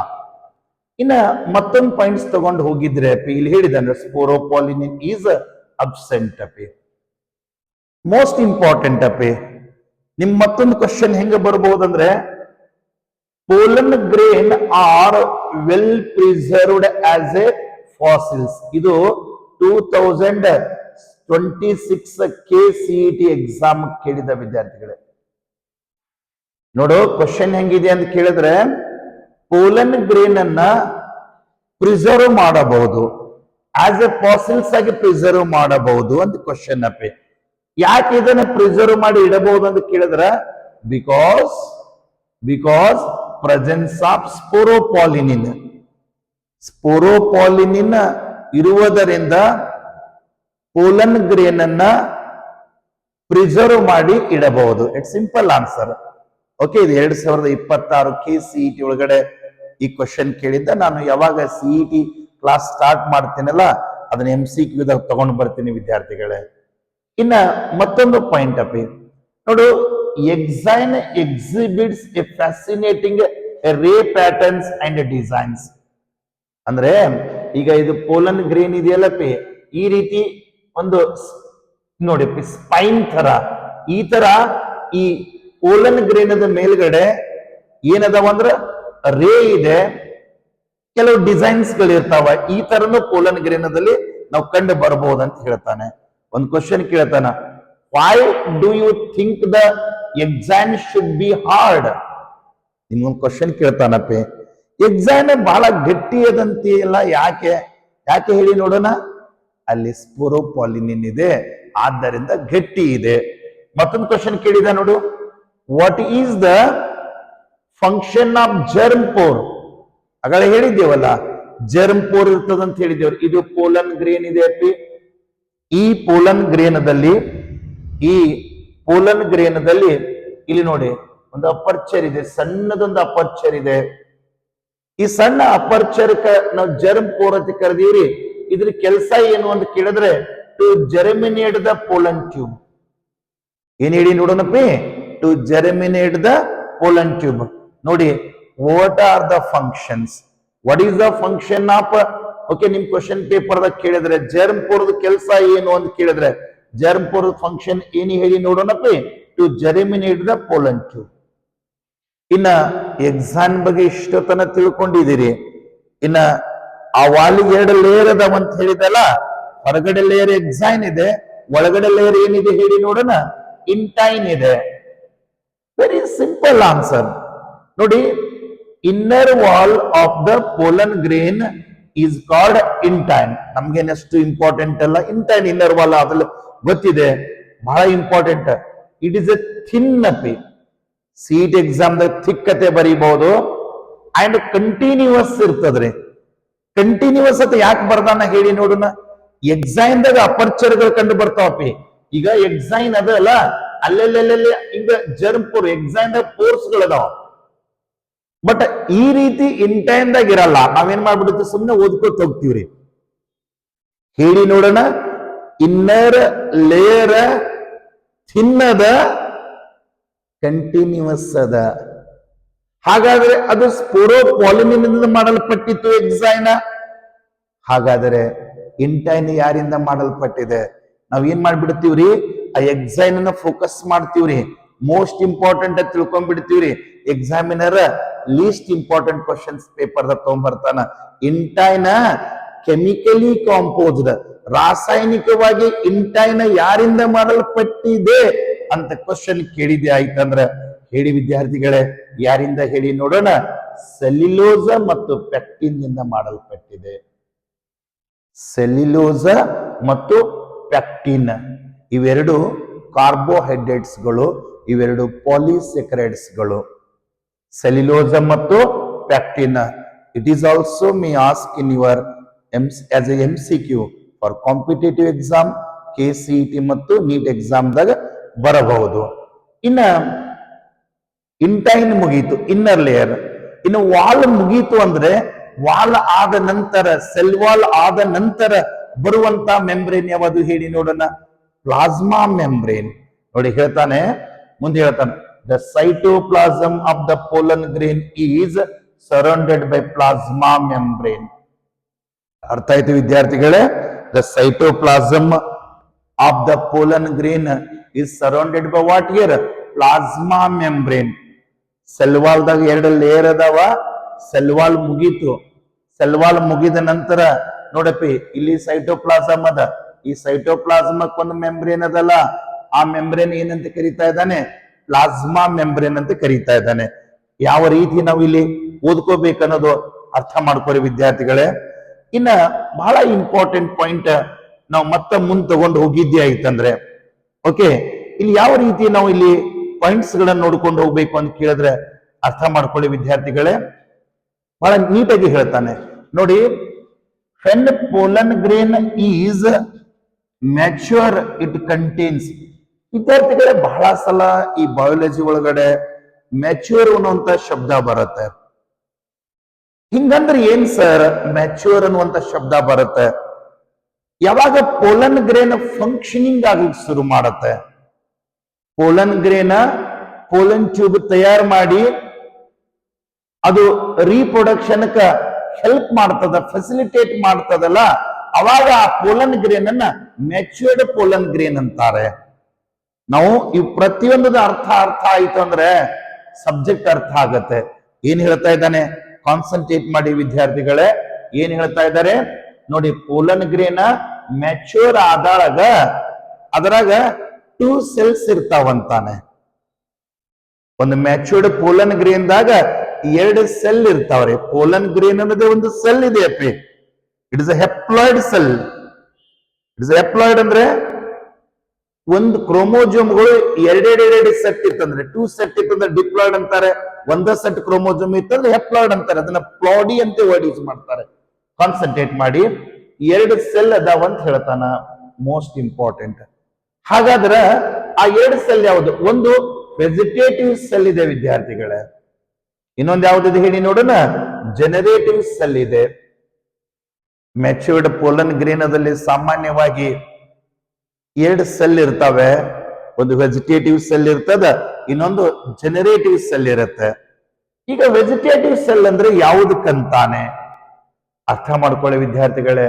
A: ಇನ್ನ ಮತ್ತೊಂದು ಪಾಯಿಂಟ್ಸ್ ತಗೊಂಡು ಹೋಗಿದ್ರೆ ಅಪ್ಪಿ, ಇಲ್ಲಿ ಹೇಳಿದಾನೆ ಸ್ಪೋರೋಪಾಲಿನಿನ್ ಈಸ್ ಅಬ್ಸೆಂಟ್ ಅಪ್ಪಿ. ಮೋಸ್ಟ್ ಇಂಪಾರ್ಟೆಂಟ್ ಅಪ್ಪಿ. ನಿಮ್ ಮತ್ತೊಂದು ಕ್ವಶನ್ ಹೆಂಗ ಬರ್ಬಹುದಂದ್ರೆ, pollen grain are well preserved as a fossils. ಇದು 2026 KCET ಎಕ್ಸಾಮ್ ಕೇಳಿದ ವಿದ್ಯಾರ್ಥಿಗಳೇ. ನೋಡು ಕ್ವಶನ್ ಹೆಂಗಿದೆ ಅಂತ ಕೇಳಿದ್ರೆ, ಪೋಲನ್ ಗ್ರೇನ್ ಅನ್ನ ಪ್ರಿಸರ್ವ್ ಮಾಡಬಹುದು, ಆಸ್ ಎ ಫಾಸಿಲ್ಸ್ ಆಗಿ ಪ್ರಿಸರ್ವ್ ಮಾಡಬಹುದು ಅಂತ ಕ್ವಶನ್ ಅಪ್ಪಿ. ಯಾಕೆ ಇದನ್ನ ಪ್ರಿಸರ್ವ್ ಮಾಡಿ ಇಡಬಹುದು ಅಂತ ಕೇಳಿದ್ರ, ಬಿಕಾಸ್ ಪ್ರೆಸೆನ್ಸ್ ಆಫ್ ಸ್ಪೋರೋಪಾಲಿನಿನ್. ಸ್ಪೋರೋಪಾಲಿನಿನ್ ಇರುವುದರಿಂದ ಪೋಲನ್ ಗ್ರೇನ್ ಅನ್ನ ಪ್ರಿಸರ್ವ್ ಮಾಡಿ ಇಡಬಹುದು. It's simple answer. ಓಕೆ, ಇದು 2026 KCET ಒಳಗಡೆ ಈ ಕ್ವಶನ್ ಕೇಳಿದ್ದ. ನಾನು ಯಾವಾಗ CET ಕ್ಲಾಸ್ ಸ್ಟಾರ್ಟ್ ಮಾಡ್ತೀನಲ್ಲ ಅದನ್ನ MCQ ತಗೊಂಡು ಬರ್ತೀನಿ ವಿದ್ಯಾರ್ಥಿಗಳೇ. ಇನ್ನ ಮತ್ತೊಂದು ಪಾಯಿಂಟ್ ಅಪ್ಪಿ ನೋಡು, ಎಕ್ಸೈನ್ ಎಕ್ಸಿಬಿಟ್ಸ್ ಎ ಫ್ಯಾಸಿನೇಟಿಂಗ್ ರೇ ಪ್ಯಾಟರ್ನ್ಸ್ ಅಂಡ್ ಡಿಸೈನ್ಸ್. ಅಂದ್ರೆ ಈಗ ಇದು ಪೋಲನ್ ಗ್ರೇನ್ ಇದೆಯಲ್ಲಪ್ಪಿ, ಈ ರೀತಿ ಒಂದು ನೋಡಿ ಸ್ಪೈನ್ ತರ, ಈ ತರ ಈ ಪೋಲನ್ ಗ್ರೇನದ ಮೇಲ್ಗಡೆ ಏನದಾವ ಅಂದ್ರ ರೇ ಇದೆ, ಕೆಲವು ಡಿಸೈನ್ಸ್ ಗಳು ಇರ್ತಾವ. ಈ ತರನು ಪೋಲನ್ ಗ್ರೇನದಲ್ಲಿ ನಾವು ಕಂಡು ಬರಬಹುದು ಅಂತ ಹೇಳ್ತಾನೆ. ಒಂದು ಕ್ವಶನ್ ಕೇಳ್ತಾನ, why do you think the exam should be hard? ನಿಮ್ಗೊಂದು ಕ್ವಶನ್ ಕೇಳ್ತಾನಪ್ಪಿ, ಎಕ್ಸಾಮ್ ಬಹಳ ಗಟ್ಟಿ ಅದಂತೆಯಲ್ಲ, ಯಾಕೆ ಹೇಳಿ ನೋಡೋಣ. ಅಲ್ಲಿ ಸ್ಪೋರೋಪಾಲಿನಿನ್ ಇದೆ, ಆದ್ದರಿಂದ ಗಟ್ಟಿ ಇದೆ. ಮತ್ತೊಂದು ಕ್ವಶನ್ ಕೇಳಿದ ನೋಡು, what is the function of germ pore? ಆಗಲೇ ಹೇಳಿದ್ದೇವಲ್ಲ ಜರ್ಮ್ ಪೋರ್ ಇರ್ತದಂತ ಹೇಳಿದ್ದೇವ್ರು. ಇದು ಪೋಲನ್ ಗ್ರೇನ್ ಇದೆ ಅಪ್ಪಿ. ಈ ಪೋಲನ್ ಗ್ರೇನದಲ್ಲಿ ಇಲ್ಲಿ ನೋಡಿ ಒಂದು ಅಪರ್ಚರ್ ಇದೆ, ಸಣ್ಣದೊಂದು ಅಪರ್ಚರ್ ಇದೆ. ಈ ಸಣ್ಣ ಅಪರ್ಚರ್ಕ ನಾವು ಜರ್ಮ್ ಪೋರ್ ಅಂತ ಕರೆದೀವ್ರಿ. ಇದ್ರ ಕೆಲಸ ಏನು ಅಂತ ಕೇಳಿದ್ರೆ, to germinate the pollen tube. ಏನ್ ಹೇಳಿ ನೋಡೋಣಪ್ಪಿ, to germinate the pollen tube. ನೋಡಿ, what are the functions, what is the function of, okay, ನಿಮ್ ಕ್ವಶನ್ ಪೇಪರ್ ದಾಗ ಕೇಳಿದ್ರೆ ಜರ್ಮ್ ಪೋರ್ದ ಕೆಲಸ ಏನು ಅಂತ ಕೇಳಿದ್ರೆ ಜರ್ಮ್ ಪೋರ್ ಫಂಕ್ಷನ್ ಏನು ಹೇಳಿ ನೋಡೋಣಪ್ಪಿ, to germinate the pollen tube. ಇನ್ನ ಎಕ್ಸಾಮ್ ಬಗ್ಗೆ ಇಷ್ಟೊತ್ತನ ತಿಳ್ಕೊಂಡಿದ್ದೀರಿ. ಇನ್ನ ಆ ವಾಲಿಗೆ 2 ಲೇಯರ್ ಅದಾವ ಅಂತ ಹೇಳಿದಲ್ಲ, ಹೊರಗಡೆ ಲೇಯರ್ ಎಕ್ಸೈನ್ ಇದೆ, ಒಳಗಡೆ ಲೇಯರ್ ಏನಿದೆ ಹೇಳಿ ನೋಡೋಣ, ಇಂಟೈನ್ ಇದೆ. Very simple answer. ನೋಡಿ, inner wall of the pollen grain is called intine. ನಮ್ಗೇನಷ್ಟು ಇಂಪಾರ್ಟೆಂಟ್ ಅಲ್ಲ, ಇಂಟೈನ್ ಇನ್ನರ್ ವಾಲ್ ಅದ್ರಲ್ಲಿ ಗೊತ್ತಿದೆ, ಬಹಳ important. It is a thin ಅಪಿ. CET ಎಕ್ಸಾಮ್ ದಾಗ ಥಿಕ್ಕತೆ ಬರೀಬಹುದು ಅಂಡ್ ಕಂಟಿನ್ಯೂಸ್ ಇರ್ತದ್ರಿ. ಕಂಟಿನ್ಯೂಸ್ ಅಂತ ಯಾಕೆ ಬರ್ದಾನ ಹೇಳಿ ನೋಡೋಣ. ಎಕ್ಸೈನ್ ದಾಗ ಅಪರ್ಚರ್ಗಳು ಕಂಡು ಬರ್ತಾವಪ್ಪಿ. ಈಗ ಎಕ್ಸೈನ್ ಅದಲ್ಲ, ಅಲ್ಲೆಲ್ಲೆಲ್ಲೆಲ್ಲ ಹಿಂಗ ಜರ್ಮ್ ಪೋರ್ ಎಕ್ಸೈನ್ ದಾಗ ಪೋರ್ಸ್ ಗಳದಾವ. ಬಟ್ ಈ ರೀತಿ ಇಂಟೈನ್ದಾಗ ಇರಲ್ಲ. ನಾವೇನ್ ಮಾಡ್ಬಿಡುತ್ತೆ, ಸುಮ್ಮನೆ ಓದ್ಕೋತ ಹೋಗ್ತೀವ್ರಿ. ಹೇಳಿ ನೋಡೋಣ. ಇನ್ನರ್ ಲೇಯರ್ ಥಿನ್ನದ, ಕಂಟಿನ್ಯೂಸ್ ಅದ. ಹಾಗಾದ್ರೆ ಅದು ಸ್ಪೋರೋಪಾಲಿನಿಂದ ಮಾಡಲ್ಪಟ್ಟಿತ್ತು ಎಕ್ಸೈನ. ಹಾಗಾದರೆ ಇಂಟೈನ್ ಯಾರಿಂದ ಮಾಡಲ್ಪಟ್ಟಿದೆ? ನಾವ್ ಏನ್ ಮಾಡ್ಬಿಡ್ತೀವ್ರಿ, ಆ ಎಕ್ಸೈನ್ ಅನ್ನ ಫೋಕಸ್ ಮಾಡ್ತೀವ್ರಿ, ಮೋಸ್ಟ್ ಇಂಪಾರ್ಟೆಂಟ್ ಅಂತ ತಿಳ್ಕೊಂಡ್ಬಿಡ್ತೀವ್ರಿ. Examiner least important questions paper ತಗೊಂಡ್ಬರ್ತಾನ. ಇಂಟೈನ ಕೆಮಿಕಲಿ ಕಾಂಪೋಸ್ಡ್, ರಾಸಾಯನಿಕವಾಗಿ ಇಂಟೈನ ಯಾರಿಂದ ಮಾಡಲ್ಪಟ್ಟಿದೆ ಅಂತ ಕ್ವಶನ್ ಕೇಳಿದೆ ಆಯ್ತಂದ್ರ ಹೇಳಿ ವಿದ್ಯಾರ್ಥಿಗಳೇ, ಯಾರಿಂದ ಹೇಳಿ ನೋಡೋಣ. ಸೆಲ್ಯುಲೋಸ ಮತ್ತು ಪೆಕ್ಟಿನ್ ನಿಂದ ಮಾಡಲ್ಪಟ್ಟಿದೆ. ಸೆಲ್ಯುಲೋಸ ಮತ್ತು ಪೆಕ್ಟಿನ್ ಇವೆರಡು ಕಾರ್ಬೋಹೈಡ್ರೇಟ್ಸ್ಗಳು, ಇವೆರಡು ಪಾಲಿಸ್ಯಾಕರೈಡ್ಸ್ಗಳು. ಸೆಲ್ಯುಲೋಸ ಮತ್ತು pectin. It is also may ask in your as A MCQ for competitive exam, KCET ಮತ್ತು ನೀಟ್ ಎಕ್ಸಾಮ್ದಾಗ ಬರಬಹುದು. ಇನ್ನ ಇಂಟೈನ್ ಮುಗೀತು, ಇನ್ನರ್ ಲೇಯರ್. ಇನ್ನು ವಾಲ್ ಮುಗೀತು ಅಂದ್ರೆ, ವಾಲ್ ಆದ ನಂತರ, ಸೆಲ್ ವಾಲ್ ಆದ ನಂತರ ಬರುವಂತ ಮೆಂಬ್ರೇನ್ ಯಾವುದು ಹೇಳಿ ನೋಡೋಣ. Plasma membrane. ನೋಡಿ ಹೇಳ್ತಾನೆ, ಮುಂದೆ ಹೇಳ್ತಾನೆ, the cytoplasm of the pollen grain is surrounded by plasma membrane. ಅರ್ಥ ಆಯ್ತು ವಿದ್ಯಾರ್ಥಿಗಳೇ? The cytoplasm of the pollen grain is surrounded by what here? Plasma membrane. Cell ವಾಲ್ದಾಗ ಎರಡು ಲೇಯರ್ ಅದಾವ. ಸೆಲ್ ವಾಲ್ ಮುಗೀತು. ಸೆಲ್ ವಾಲ್ ಮುಗಿದ ನಂತರ ನೋಡಪ್ಪಿ, ಇಲ್ಲಿ ಸೈಟೋಪ್ಲಾಸಮ್ ಅದ. ಈ ಸೈಟೋಪ್ಲಾಸಮಕ್ ಒಂದು ಮೆಂಬ್ರೇನ್ ಅದಲ್ಲ, ಆ ಮೆಂಬ್ರೇನ್ ಏನಂತ ಕರೀತಾ ಇದ್ದಾನೆ? ಪ್ಲಾಸ್ಮಾ ಮೆಂಬ್ರೇನ್ ಅಂತ ಕರೀತಾ ಇದ್ದಾನೆ. ಯಾವ ರೀತಿ ನಾವು ಇಲ್ಲಿ ಓದ್ಕೋಬೇಕನ್ನೋದು ಅರ್ಥ ಮಾಡ್ಕೋರಿ ವಿದ್ಯಾರ್ಥಿಗಳೇ. ಇನ್ನ ಬಹಳ ಇಂಪಾರ್ಟೆಂಟ್ ಪಾಯಿಂಟ್ ನಾವು ಮತ್ತೆ ಮುಂದೆ ತಗೊಂಡು ಹೋಗಿದ್ದೆ ಆಯ್ತಂದ್ರೆ, ಓಕೆ, ಇಲ್ಲಿ ಯಾವ ರೀತಿ ನಾವು ಇಲ್ಲಿ ಪಾಯಿಂಟ್ಸ್ ಗಳನ್ನ ನೋಡ್ಕೊಂಡು ಹೋಗ್ಬೇಕು ಅಂತ ಕೇಳಿದ್ರೆ ಅರ್ಥ ಮಾಡ್ಕೊಳ್ಳಿ ವಿದ್ಯಾರ್ಥಿಗಳೇ. ಬಹಳ ನೀಟಾಗಿ ಹೇಳ್ತಾನೆ ನೋಡಿ. when pollen grain is mature it contains. ವಿದ್ಯಾರ್ಥಿಗಳೇ, ಬಹಳ ಸಲ ಈ ಬಯಾಲಜಿ ಒಳಗಡೆ ಮ್ಯಾಚ್ಯೂರ್ ಅನ್ನುವಂತ ಶಬ್ದ ಬರುತ್ತೆ. ಹಿಂಗಂದ್ರೆ ಏನ್ ಸರ್ ಮ್ಯಾಚ್ಯೂರ್ ಅನ್ನುವಂತ ಶಬ್ದ ಬರುತ್ತೆ? ಯಾವಾಗ ಪೋಲನ್ ಗ್ರೇನ್ ಫಂಕ್ಷನಿಂಗ್ ಆಗ್ಲಿಕ್ಕೆ ಶುರು ಮಾಡುತ್ತೆ, ಪೋಲನ್ ಗ್ರೇನ್ ಪೋಲನ್ ಟ್ಯೂಬ್ ತಯಾರು ಮಾಡಿ ಅದು ರೀಪ್ರೊಡಕ್ಷನ್ ಹೆಲ್ಪ್ ಮಾಡ್ತದ, ಫೆಸಿಲಿಟೇಟ್ ಮಾಡ್ತದಲ್ಲ, ಅವಾಗ ಆ ಪೋಲನ್ ಗ್ರೇನ್ ಅನ್ನ ಮ್ಯಾಚ್ಯೂರ್ಡ್ ಪೋಲನ್ ಗ್ರೇನ್ ಅಂತಾರೆ. ನಾವು ಈ ಪ್ರತಿಯೊಂದು ಅರ್ಥ ಆಯ್ತು ಅಂದ್ರೆ ಸಬ್ಜೆಕ್ಟ್ ಅರ್ಥ ಆಗತ್ತೆ. ಏನ್ ಹೇಳ್ತಾ ಇದ್ದಾನೆ ಕಾನ್ಸಂಟ್ರೇಟ್ ಮಾಡಿ ವಿದ್ಯಾರ್ಥಿಗಳೇ. ಏನ್ ಹೇಳ್ತಾ ಇದ್ದಾರೆ ನೋಡಿ, ಪೋಲನ್ ಗ್ರೇನ್ ಮ್ಯಾಚ್ಯೂರ್ ಆದಾಗ ಅದರಾಗ 2 ಸೆಲ್ಸ್ ಇರ್ತಾವಂತಾನೆ. ಒಂದು ಮ್ಯಾಚ್ಯೂರ್ಡ್ ಪೋಲನ್ ಗ್ರೇನ್ ದಾಗ 2 ಸೆಲ್ ಇರ್ತಾವ್ರಿ. ಪೋಲನ್ ಗ್ರೇನ್ ಅನ್ನೋದೇ ಒಂದು ಸೆಲ್ ಇದೆ ಅಪ್ಪಿ. It is a haploid cell. It is haploid ಅಂದ್ರೆ ಒಂದು ಕ್ರೋಮೋಜೋಮ್ಗಳು ಎರಡೆರಡು ಸೆಟ್ ಇತ್ತಂದ್ರೆ 2 ಸೆಟ್ ಇತ್ತಂದ್ರೆ ಡಿಪ್ಲಾಯ್ಡ್ ಅಂತಾರೆ. ಒಂದ ಸೆಟ್ ಕ್ರೋಮೋಜೋಮ್ ಇತ್ತಂದ್ರೆ ಹೆಪ್ಲಾಯ್ಡ್ ಅಂತಾರೆ. ಅದನ್ನ ಪ್ಲಾಡಿ ಅಂತ ವರ್ಡ್ ಯೂಸ್ ಮಾಡ್ತಾರೆ. ಕಾನ್ಸಂಟ್ರೇಟ್ ಮಾಡಿ. 2 ಸೆಲ್ ಅದಾವ ಅಂತ ಹೇಳ್ತಾನ, ಮೋಸ್ಟ್ ಇಂಪಾರ್ಟೆಂಟ್. ಹಾಗಾದ್ರೆ ಆ 2 ಸೆಲ್ ಯಾವುದು? ಒಂದು ವೆಜಿಟೇಟಿವ್ ಸೆಲ್ ಇದೆ ವಿದ್ಯಾರ್ಥಿಗಳೇ, ಇನ್ನೊಂದು ಯಾವ್ದು ಹೇಳಿ ನೋಡೋಣ. ಜನರೇಟಿವ್ ಸೆಲ್ ಇದೆ. ಮ್ಯಾಚ್ಯೂರ್ಡ್ ಪೋಲನ್ ಗ್ರೇನದಲ್ಲಿ ಸಾಮಾನ್ಯವಾಗಿ 2 ಸೆಲ್ ಇರ್ತಾವೆ. ಒಂದು ವೆಜಿಟೇಟಿವ್ ಸೆಲ್ ಇರ್ತದ, ಇನ್ನೊಂದು ಜನರೇಟಿವ್ ಸೆಲ್ ಇರುತ್ತೆ. ಈಗ ವೆಜಿಟೇಟಿವ್ ಸೆಲ್ ಅಂದ್ರೆ ಯಾವುದಕ್ಕಂತಾನೆ ಅರ್ಥ ಮಾಡ್ಕೊಳ್ಳಿ ವಿದ್ಯಾರ್ಥಿಗಳೇ.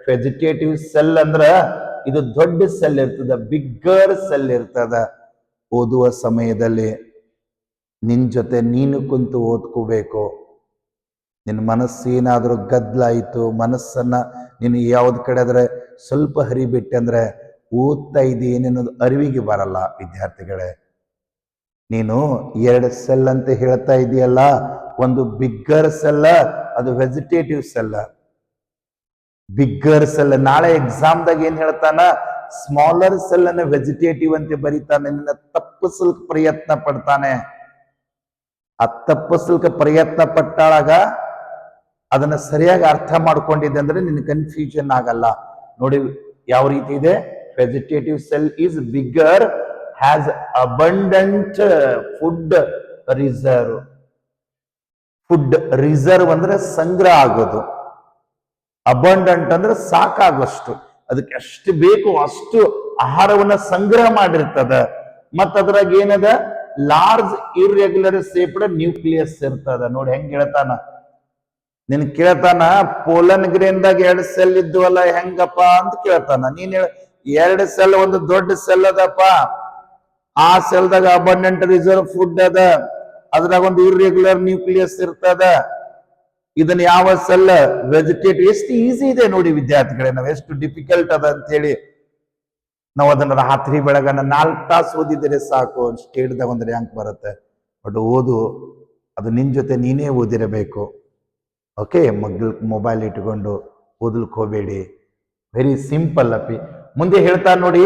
A: ವೆಜಿಟೇಟಿವ್ ಸೆಲ್ ಅಂದ್ರ ಇದು ದೊಡ್ಡ ಸೆಲ್ ಇರ್ತದ, ಬಿಗ್ಗರ್ ಸೆಲ್ ಇರ್ತದ. ಓದುವ ಸಮಯದಲ್ಲಿ ನಿನ್ ಜೊತೆ ನೀನು ಕುಂತು ಓದ್ಕೋಬೇಕು. ನಿನ್ನ ಮನಸ್ಸು ಏನಾದ್ರೂ ಗದ್ಲಾಯ್ತು, ಮನಸ್ಸನ್ನ ನೀನು ಯಾವ್ದು ಕಡೆ ಆದ್ರೆ ಸ್ವಲ್ಪ ಹರಿಬಿಟ್ಟೆ ಅಂದ್ರೆ ಓದ್ತಾ ಇದ್ದಿ ಏನೇನೋದು ಅರಿವಿಗೆ ಬರಲ್ಲ ವಿದ್ಯಾರ್ಥಿಗಳೇ. ನೀನು 2 ಸೆಲ್ ಅಂತ ಹೇಳ್ತಾ ಇದೆಯಲ್ಲ, ಒಂದು ಬಿಗ್ಗರ್ ಸೆಲ್, ಅದು ವೆಜಿಟೇಟಿವ್ ಸೆಲ್. ಬಿಗ್ಗರ್ ಸೆಲ್ ನಾಳೆ ಎಕ್ಸಾಮ್ದಾಗ ಏನ್ ಹೇಳ್ತಾನ, ಸ್ಮಾಲರ್ ಸೆಲ್ ಅನ್ನ ವೆಜಿಟೇಟಿವ್ ಅಂತ ಬರೀತಾನೆ. ನಿನ್ನ ತಪ್ಪಿಸಲಿಕ್ಕೆ ಪ್ರಯತ್ನ ಪಡ್ತಾನೆ. ಆ ತಪ್ಪಿಸಲಿಕ್ಕೆ ಪ್ರಯತ್ನ ಪಟ್ಟಾಗ ಅದನ್ನ ಸರಿಯಾಗಿ ಅರ್ಥ ಮಾಡ್ಕೊಂಡಿದ್ದೆ ಅಂದ್ರೆ ನಿನ್ನ ಕನ್ಫ್ಯೂಷನ್ ಆಗಲ್ಲ. ನೋಡಿ ಯಾವ ರೀತಿ ಇದೆ. Vegetative cell is bigger, has abundant food reserve. Food reserve ಅಂದ್ರೆ ಸಂಗ್ರಹ ಆಗೋದು, ಅಬಂಡೆಂಟ್ ಅಂದ್ರೆ ಸಾಕಾಗುವಷ್ಟು, ಅದಕ್ಕೆ ಎಷ್ಟು ಬೇಕು ಅಷ್ಟು ಆಹಾರವನ್ನ ಸಂಗ್ರಹ ಮಾಡಿರ್ತದ. ಮತ್ತ ಅದ್ರಾಗ ಏನದ, ಲಾರ್ಜ್ ಇರ್ರೆಗ್ಯುಲರ್ ಶೇಪ್ಡ್ ನ್ಯೂಕ್ಲಿಯಸ್ ಇರ್ತದ. ನೋಡಿ ಹೆಂಗ್ ಹೇಳ್ತಾನ, ನಿನ್ ಕೇಳ್ತಾನ ಪೋಲನ್ ಗ್ರೇನ್ದಾಗ 2 ಸೆಲ್ ಇದ್ವಲ್ಲ ಹೆಂಗಪ್ಪ ಅಂತ ಕೇಳ್ತಾನ. ನೀನ್ ಹೇಳ 2 ಸೆಲ್ ಒಂದು ದೊಡ್ಡ ಸೆಲ್ ಅದಪ್ಪ, ಆ ಸೆಲ್ದಾಗ ಅಬಂಡೆಂಟ್ ರಿಸರ್ವ್ ಫುಡ್ ಅದ, ಅದ್ರಾಗ ಒಂದು ಇರ್ರೆಗ್ಯುಲರ್ ನ್ಯೂಕ್ಲಿಯಸ್ ಇರ್ತದ. ಇದನ್ನ ಯಾವ ಸೆಲ್, ವೆಜಿಟೇಟಿವ್. ಎಷ್ಟು ಈಸಿ ಇದೆ ನೋಡಿ ವಿದ್ಯಾರ್ಥಿಗಳೇ, ನಾವು ಎಷ್ಟು ಡಿಫಿಕಲ್ಟ್ ಅದ ಅಂತ ಹೇಳಿ ನಾವು ಅದನ್ನ ರಾತ್ರಿ ಬೆಳಗನ 4 ತಾಸು ಓದಿದರೆ ಸಾಕು, ಸ್ಟೇಟ್ದಾಗ ಒಂದು ರ್ಯಾಂಕ್ ಬರುತ್ತೆ. ಬಟ್ ಓದು ಅದು ನಿನ್ ಜೊತೆ ನೀನೇ ಓದಿರಬೇಕು. ಓಕೆ, ಮೊಬೈಲ್ ಇಟ್ಕೊಂಡು ಓದಲಿಕ್ಕೆ ಹೋಗಬೇಡಿ. ವೆರಿ ಸಿಂಪಲ್ ಅಪಿ. ಮುಂದೆ ಹೇಳ್ತಾ ನೋಡಿ,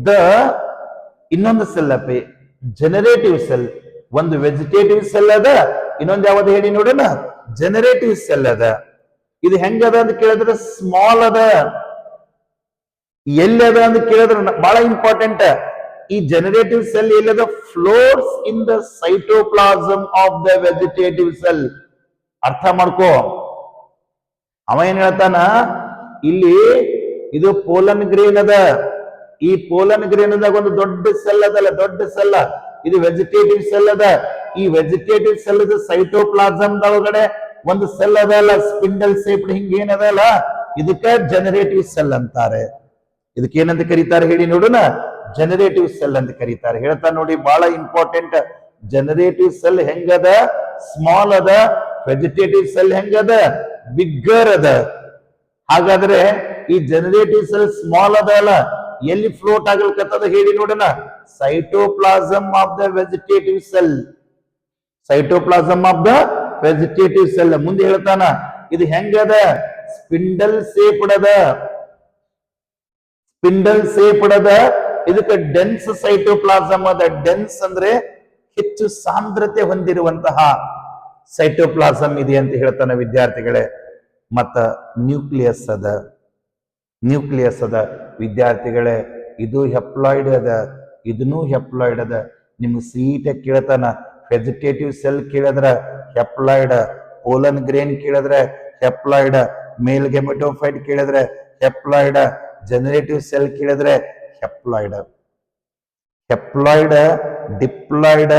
A: ದ ಇನ್ನೊಂದು ಸೆಲ್ ಅಪಿ, ಜನರೇಟಿವ್ ಸೆಲ್. ಒಂದು ವೆಜಿಟೇಟಿವ್ ಸೆಲ್ ಅದ, ಇನ್ನೊಂದು ಯಾವ್ದು ಹೇಳಿ ನೋಡೋಣ, ಜನರೇಟಿವ್ ಸೆಲ್ ಅದ. ಇದು ಹೆಂಗದ ಅಂತ ಕೇಳಿದ್ರೆ ಸ್ಮಾಲ್ ಅದ. ಎಲ್ಲಿ ಅದ ಅಂತ ಕೇಳಿದ್ರೆ ಬಹಳ ಇಂಪಾರ್ಟೆಂಟ್. ಈ ಜನರೇಟಿವ್ ಸೆಲ್ ಎಲ್ಲದ, floors in the cytoplasm of the vegetative cell. ಅರ್ಥ ಮಾಡ್ಕೋ, ಅವ ಏನ್ ಹೇಳ್ತಾನ ಇಲ್ಲಿ, ಇದು ಪೋಲನ್ ಗ್ರೇನ್ ಅದ. ಈ ಪೋಲನ್ ಗ್ರೇನ್ ಅದಾಗ ಒಂದು ದೊಡ್ಡ ಸೆಲ್ ಅದಲ್ಲ, ದೊಡ್ಡ ಸೆಲ್, ಇದು ವೆಜಿಟೇಟಿವ್ ಸೆಲ್ ಅದ. ಈ ವೆಜಿಟೇಟಿವ್ ಸೆಲ್ ಸೈಟೋಪ್ಲಾಸಮ್ ಒಳಗಡೆ ಒಂದು ಸೆಲ್ ಅದಲ್ಲ, ಸ್ಪಿಂಡಲ್ ಶೇಪ್ಡ್ ಹಿಂಗ ಏನದಲ್ಲ, ಇದಕ್ಕ ಜನರೇಟಿವ್ ಸೆಲ್ ಅಂತಾರೆ. ಇದಕ್ಕೆ ಏನಂತ ಕರೀತಾರೆ ಹೇಳಿ ನೋಡೋಣ, ಜನರೇಟಿವ್ ಸೆಲ್ ಅಂತ ಕರೀತಾರೆ. ಹೇಳ್ತಾ ನೋಡಿ, ಬಹಳ ಇಂಪಾರ್ಟೆಂಟ್. ಜನರೇಟಿವ್ ಸೆಲ್ ಹೆಂಗದ, ಸ್ಮಾಲ್ ಅದ. ವೆಜಿಟೇಟಿವ್ ಸೆಲ್ ಹೆಂಗದ, ಬಿಗ್ಗರ್ ಅದ. ಹಾಗಾದ್ರೆ ಈ ಜನರೇಟಿವ್ ಸೆಲ್ ಸ್ಮಾಲ್ ಅದ ಅಲ್ಲ, ಎಲ್ಲಿ ಫ್ಲೋಟ್ ಆಗಲ್ಕತ್ತದ ಹೇಳಿ ನೋಡೋಣ, cytoplasm of the vegetative cell. Cytoplasm of the vegetative cell. ಮುಂದೆ ಹೇಳ್ತಾನ, ಇದು ಹೆಂಗದ, ಸ್ಪಿಂಡಲ್ ಶೇಪ್ಡ್ ಅದ. ಸ್ಪಿಂಡಲ್ ಶೇಪ್ಡ್ ಅದ. ಇದಕ್ಕೆ ಡೆನ್ಸ್ ಸೈಟೋಪ್ಲಾಸಮ್ ಅದ. ಡೆನ್ಸ್ ಅಂದ್ರೆ ಹೆಚ್ಚು ಸಾಂದ್ರತೆ ಹೊಂದಿರುವಂತಹ ಸೈಟೋಪ್ಲಾಸಮ್ ಇದೆ ಅಂತ ಹೇಳ್ತಾನೆ ವಿದ್ಯಾರ್ಥಿಗಳೇ. ಮತ್ತ ನ್ಯೂಕ್ಲಿಯಸ್ ಅದ. ನ್ಯೂಕ್ಲಿಯಸ್ ಅದ ವಿದ್ಯಾರ್ಥಿಗಳೇ. ಇದು ಹೆಪ್ಲಾಯ್ಡ್ ಅದ, ಇದನ್ನು ಹೆಪ್ಲಾಯ್ಡ್ ಅದ. ನಿಮ್ಗೆ ಸೀಟ ಕೇಳ್ತಾನ, ವೆಜಿಟೇಟಿವ್ ಸೆಲ್ ಕೇಳಿದ್ರ ಹೆಪ್ಲಾಯ್ಡ್, ಪೋಲನ್ ಗ್ರೇನ್ ಕೇಳಿದ್ರೆ ಹೆಪ್ಲಾಯ್ಡ್, ಮೇಲ್ ಗೆಮೆಟೋಫೈಟ್ ಕೇಳಿದ್ರೆ ಹೆಪ್ಲಾಯ್ಡ್, ಜನರೇಟಿವ್ ಸೆಲ್ ಕೇಳಿದ್ರೆ haploid. Haploid, diploid,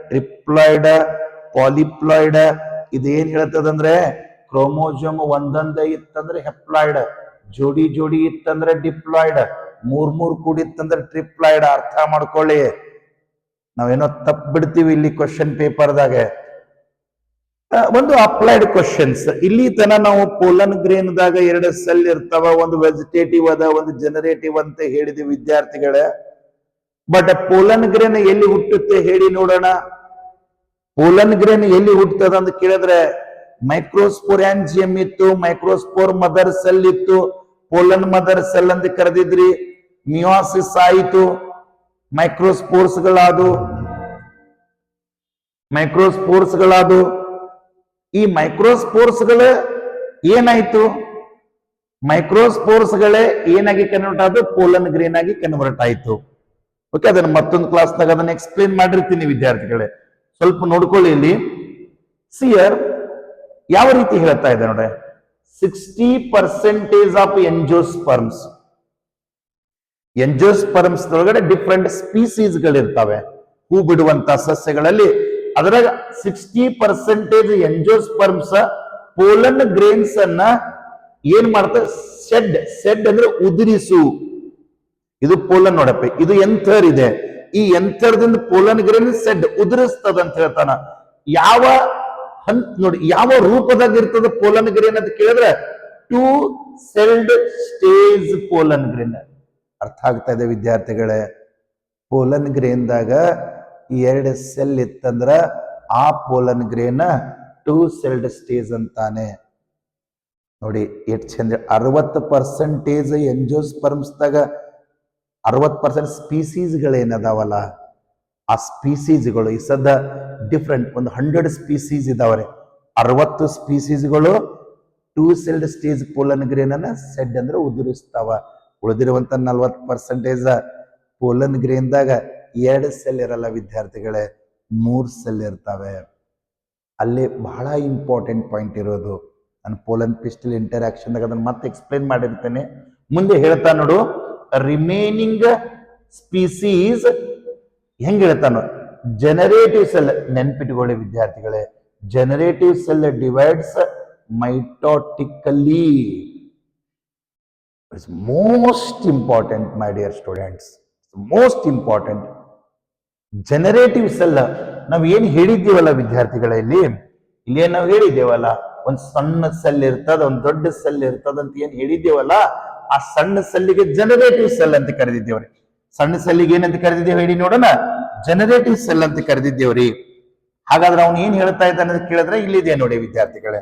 A: triploid, polyploid. ಇದೇನ್ ಹೇಳ್ತದಂದ್ರೆ, ಕ್ರೋಮೋಸೋಮ್ ಒಂದೊಂದ ಇತ್ತಂದ್ರೆ ಹೆಪ್ಲಾಯ್ಡ್, ಜೋಡಿ ಜೋಡಿ ಇತ್ತಂದ್ರೆ ಡಿಪ್ಲಾಯ್ಡ್, ಮೂರ್ ಕೂಡಿತ್ತಂದ್ರೆ ಟ್ರಿಪ್ಲಾಯ್ಡ್. ಅರ್ಥ ಮಾಡ್ಕೊಳ್ಳಿ, ನಾವೇನೋ ತಪ್ಪು ಬಿಡ್ತೀವಿ ಇಲ್ಲಿ ಕ್ವಶನ್ ಪೇಪರ್ದಾಗ. ಒಂದು ಅಪ್ಲೈಡ್ ಕ್ವಶನ್ಸ್. ಇಲ್ಲಿ ತನ ನಾವು ಪೋಲನ್ ಗ್ರೇನ್ದಾಗ 2 ಸೆಲ್ ಇರ್ತಾವ, ಒಂದು ವೆಜಿಟೇಟಿವ್ ಅದ, ಒಂದು ಜನರೇಟಿವ್ ಅಂತ ಹೇಳಿದ್ವಿ ವಿದ್ಯಾರ್ಥಿಗಳೇ. ಬಟ್ ಪೋಲನ್ ಗ್ರೇನ್ ಎಲ್ಲಿ ಹುಟ್ಟುತ್ತೆ ಹೇಳಿ ನೋಡೋಣ. ಪೋಲನ್ ಗ್ರೇನ್ ಎಲ್ಲಿ ಹುಟ್ಟುತ್ತದ ಅಂತ ಕೇಳಿದ್ರೆ, ಮೈಕ್ರೋಸ್ಪೋರ್ಯಾಂಜಿಯಂ ಇತ್ತು, ಮೈಕ್ರೋಸ್ಪೋರ್ ಮದರ್ ಸೆಲ್ ಇತ್ತು, ಪೋಲನ್ ಮದರ್ ಸೆಲ್ ಅಂತ ಕರೆದಿದ್ರಿ. ಮಿಯಾಸಿಸ್ ಆಯಿತು, ಮೈಕ್ರೋಸ್ಪೋರ್ಸ್ಗಳಾದು. ಈ ಮೈಕ್ರೋಸ್ಪೋರ್ಸ್ಗಳು ಏನಾಯ್ತು, ಮೈಕ್ರೋಸ್ಪೋರ್ಸ್ಗಳೇ ಏನಾಗಿ ಕನ್ವರ್ಟ್ ಆದ, ಪೋಲನ್ ಗ್ರೇನ್ ಆಗಿ ಕನ್ವರ್ಟ್ ಆಯ್ತು. ಓಕೆ, ಅದನ್ನ ಮತ್ತೊಂದು ಕ್ಲಾಸ್ನಾಗ ಅದನ್ನ ಎಕ್ಸ್ಪ್ಲೇನ್ ಮಾಡಿರ್ತೀನಿ ವಿದ್ಯಾರ್ಥಿಗಳೇ, ಸ್ವಲ್ಪ ನೋಡ್ಕೊಳ್ಳಿ. ಇಲ್ಲಿ ಸಿಯರ್ ಯಾವ ರೀತಿ ಹೇಳ್ತಾ ಇದೆ ನೋಡಿ, 60% ಆಫ್ ಎಂಜೋಸ್ಪರ್ಮ್ಸ್. ಎಂಜೋಸ್ಪರ್ಮ್ಸ್ ಒಳಗಡೆ ಡಿಫ್ರೆಂಟ್ ಸ್ಪೀಸೀಸ್ ಗಳಿರ್ತಾವೆ, ಹೂ ಬಿಡುವಂತ ಸಸ್ಯಗಳಲ್ಲಿ. ಅದ್ರಾಗ 60% ಎಂಜೋಸ್ಪರ್ಮ್ಸ್ ಪೋಲನ್ ಗ್ರೇನ್ಸ್ ಅನ್ನ ಏನ್ ಮಾಡ್ತಾರೆ, ಸೆಡ್ ಅಂದ್ರೆ ಉದುರಿಸು. ಇದು ಪೋಲನ್ ನೋಡಪ್ಪ, ಇದು ಎಂಥರ್ ಇದೆ. ಈ ಎಂಥರ್ದಿಂದ ಪೋಲನ್ ಗ್ರೇನ್ ಸೆಡ್ ಉದುರಿಸ್ತದ ಅಂತ ಹೇಳ್ತಾನ. ಯಾವ ನೋಡಿ, ಯಾವ ರೂಪದಾಗ ಇರ್ತದ ಪೋಲನ್ ಗ್ರೇನ್ ಅಂತ ಕೇಳಿದ್ರೆ 2 ಸೆಲ್ಡ್ ಸ್ಟೇಜ್ ಪೋಲನ್ ಗ್ರೇನ್. ಅರ್ಥ ಆಗ್ತಾ ಇದೆ ವಿದ್ಯಾರ್ಥಿಗಳೇ. ಪೋಲನ್ ಗ್ರೇನ್ದಾಗ 2 ಸೆಲ್ ಇತ್ತಂದ್ರ ಆ ಪೋಲನ್ ಗ್ರೇನ್ 2 ಸೆಲ್ಡ್ ಸ್ಟೇಜ್ ಅಂತಾನೆ. ನೋಡಿ ಎಷ್ಟು ಚಂದ, 60% ಎಂಜೋಸ್ಪರ್ಮ್ಸ್ದಾಗ 60% ಸ್ಪೀಸೀಸ್ಗಳೇನದಾವಲ್ಲ, ಆ ಸ್ಪೀಸೀಸ್ಗಳು ಈ ಸದ್ದ ಡಿಫ್ರೆಂಟ್ ಒಂದು 100 ಸ್ಪೀಸೀಸ್ ಇದಾವ್ರೆ. 60 ಸ್ಪೀಸೀಸ್ಗಳು 2 ಸೆಲ್ಡ್ ಸ್ಟೇಜ್ ಪೋಲನ್ ಗ್ರೇನ್ ಅನ್ನ ಸೆಡ್ ಅಂದ್ರೆ ಉದುರಿಸ್ತಾವ. ಉಳಿದಿರುವಂತ 40% ಪೋಲನ್ ಗ್ರೇನ್ದಾಗ 2 ಸೆಲ್ ಇರಲ್ಲ ವಿದ್ಯಾರ್ಥಿಗಳೇ, 3 ಸೆಲ್ ಇರ್ತವೆ. ಅಲ್ಲಿ ಬಹಳ ಇಂಪಾರ್ಟೆಂಟ್ ಪಾಯಿಂಟ್ ಇರೋದು. ನಾನು ಪೋಲನ್ ಪಿಸ್ಟಲ್ ಇಂಟರಾಕ್ಷನ್ದಾಗ ಅದನ್ನು ಮತ್ತೆ ಎಕ್ಸ್ಪ್ಲೇನ್ ಮಾಡಿರ್ತೇನೆ. ಮುಂದೆ ಹೇಳ್ತಾ ನೋಡು, ರಿಮೈನಿಂಗ್ ಸ್ಪೀಸೀಸ್ ಹೆಂಗ್ ಹೇಳ್ತಾನೋ, ಜನರೇಟಿವ್ ಸೆಲ್ ನೆನ್ಪಿಟ್ಕೊಳ್ಳಿ ವಿದ್ಯಾರ್ಥಿಗಳೇ, generative cell divides mitotically. It's most important my dear students, most important. Generative cell ನಾವು ಏನು ಹೇಳಿದ್ದೀವಲ್ಲ ವಿದ್ಯಾರ್ಥಿಗಳೇ, ಇಲ್ಲಿ ನಾವು ಹೇಳಿದ್ದೇವಲ್ಲ, ಒಂದು ಸಣ್ಣ ಸೆಲ್ ಇರ್ತದ, ಒಂದು ದೊಡ್ಡ ಸೆಲ್ ಇರ್ತದ ಅಂತ ಏನ್ ಹೇಳಿದ್ದೇವಲ್ಲ, ಆ ಸಣ್ಣ ಸೆಲ್ಲಿಗೆ ಜನರೇಟಿವ್ ಸೆಲ್ ಅಂತ ಕರೆದಿದ್ದೇವ್ರಿ. ಸಣ್ಣ ಸೆಲ್ಲಿಗೆ ಏನಂತ ಕರೆದಿದ್ದೇವೆ ಹೇಳಿ ನೋಡೋಣ, ಜನರೇಟಿವ್ ಸೆಲ್ ಅಂತ ಕರೆದಿದ್ದೇವ್ರಿ. ಹಾಗಾದ್ರೆ ಅವನು ಏನ್ ಹೇಳ್ತಾ ಇದ್ದಾನೆ ಅಂತ ಕೇಳಿದ್ರೆ ಇಲ್ಲಿದೆ ನೋಡಿ ವಿದ್ಯಾರ್ಥಿಗಳೇ,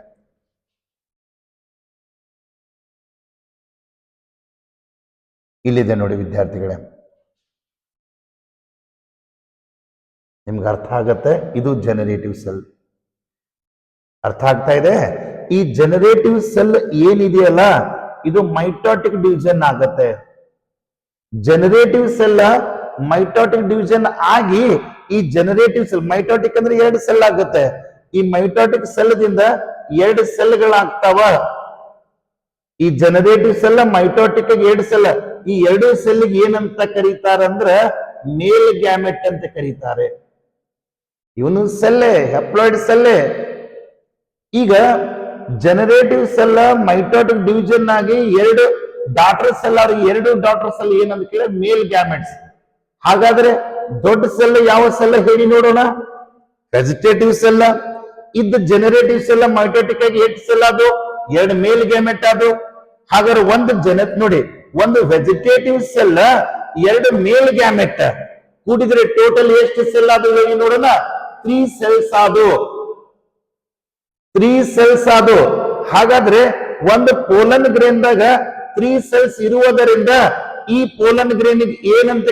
A: ಇಲ್ಲಿದೆ ನೋಡಿ ವಿದ್ಯಾರ್ಥಿಗಳೇ, ನಿಮ್ಗೆ ಅರ್ಥ ಆಗತ್ತೆ. ಇದು ಜನರೇಟಿವ್ ಸೆಲ್, ಅರ್ಥ ಆಗ್ತಾ ಇದೆ. ಈ ಜನರೇಟಿವ್ ಸೆಲ್ ಏನಿದೆಯಲ್ಲ, ಇದು ಮೈಟೋಟಿಕ್ ಡಿವಿಷನ್ ಆಗತ್ತೆ. ಜನರೇಟಿವ್ ಸೆಲ್ ಮೈಟೋಟಿಕ್ ಡಿವಿಷನ್ ಆಗಿ, ಈ ಜನರೇಟಿವ್ ಸೆಲ್, ಮೈಟೋಟಿಕ್ ಅಂದ್ರೆ 2 ಸೆಲ್ ಆಗುತ್ತೆ. ಈ ಮೈಟೋಟಿಕ್ ಸೆಲ್ ದಿಂದ 2 ಸೆಲ್ಗಳಾಗ್ತಾವ. ಈ ಜನರೇಟಿವ್ ಸೆಲ್ ಮೈಟೋಟಿಕ್ 2 ಸೆಲ್. ಈ 2 ಸೆಲ್ಗೆ ಏನಂತ ಕರೀತಾರಂದ್ರ ಮೇಲ್ ಗ್ಯಾಮೆಟ್ ಅಂತ ಕರೀತಾರೆ. ಇವನು ಸೆಲ್ಲೆ, ಹೆಪ್ಲಾಯ್ಡ್ ಸೆಲ್ಲೆ. ಈಗ ಜನರೇಟಿವ್ ಸೆಲ್ ಮೈಟೋಟಿಕ್ ಡಿವಿಷನ್ ಆಗಿ 2 ಡಾಟರ್ ಸೆಲ್, ಅವ್ರ 2 ಡಾಟರ್ ಸೆಲ್ ಏನಂತ ಕೇಳಿದ್ರೆ ಮೇಲ್ ಗ್ಯಾಮೆಟ್ಸ್. ಹಾಗಾದ್ರೆ ದೊಡ್ಡ ಸೆಲ್ ಯಾವ ಸೆಲ್ ಹೇಳಿ ನೋಡೋಣ, ವೆಜಿಟೇಟಿವ್ ಸೆಲ್. ಇದ್ದ ಜನರೇಟಿವ್ ಸೆಲ್ ಮೈಟೋಟಿಕ್ ಆಗಿ 8 ಸೆಲ್ ಅದು, 2 ಮೇಲ್ ಗ್ಯಾಮೆಟ್ ಅದು. ಹಾಗಾದ್ರೆ ನೋಡಿ, ಒಂದು ವೆಜಿಟೇಟಿವ್ ಸೆಲ್ 2 ಮೇಲ್ ಗ್ಯಾಮೆಟ್ ಕೂಡಿದ್ರೆ ಟೋಟಲ್ ಎಷ್ಟು ಸೆಲ್ ಅದು ಹೇಳಿ ನೋಡೋಣ, 3 ಸೆಲ್ಸ್ ಅದು, 3 ಸೆಲ್ಸ್ ಅದು. ಹಾಗಾದ್ರೆ ಒಂದು ಪೋಲನ್ ಗ್ರೇನ್ದಾಗ 3 ಸೆಲ್ಸ್ ಇರುವುದರಿಂದ ಈ ಪೋಲನ್ ಗ್ರೇನ್ ಏನಂತ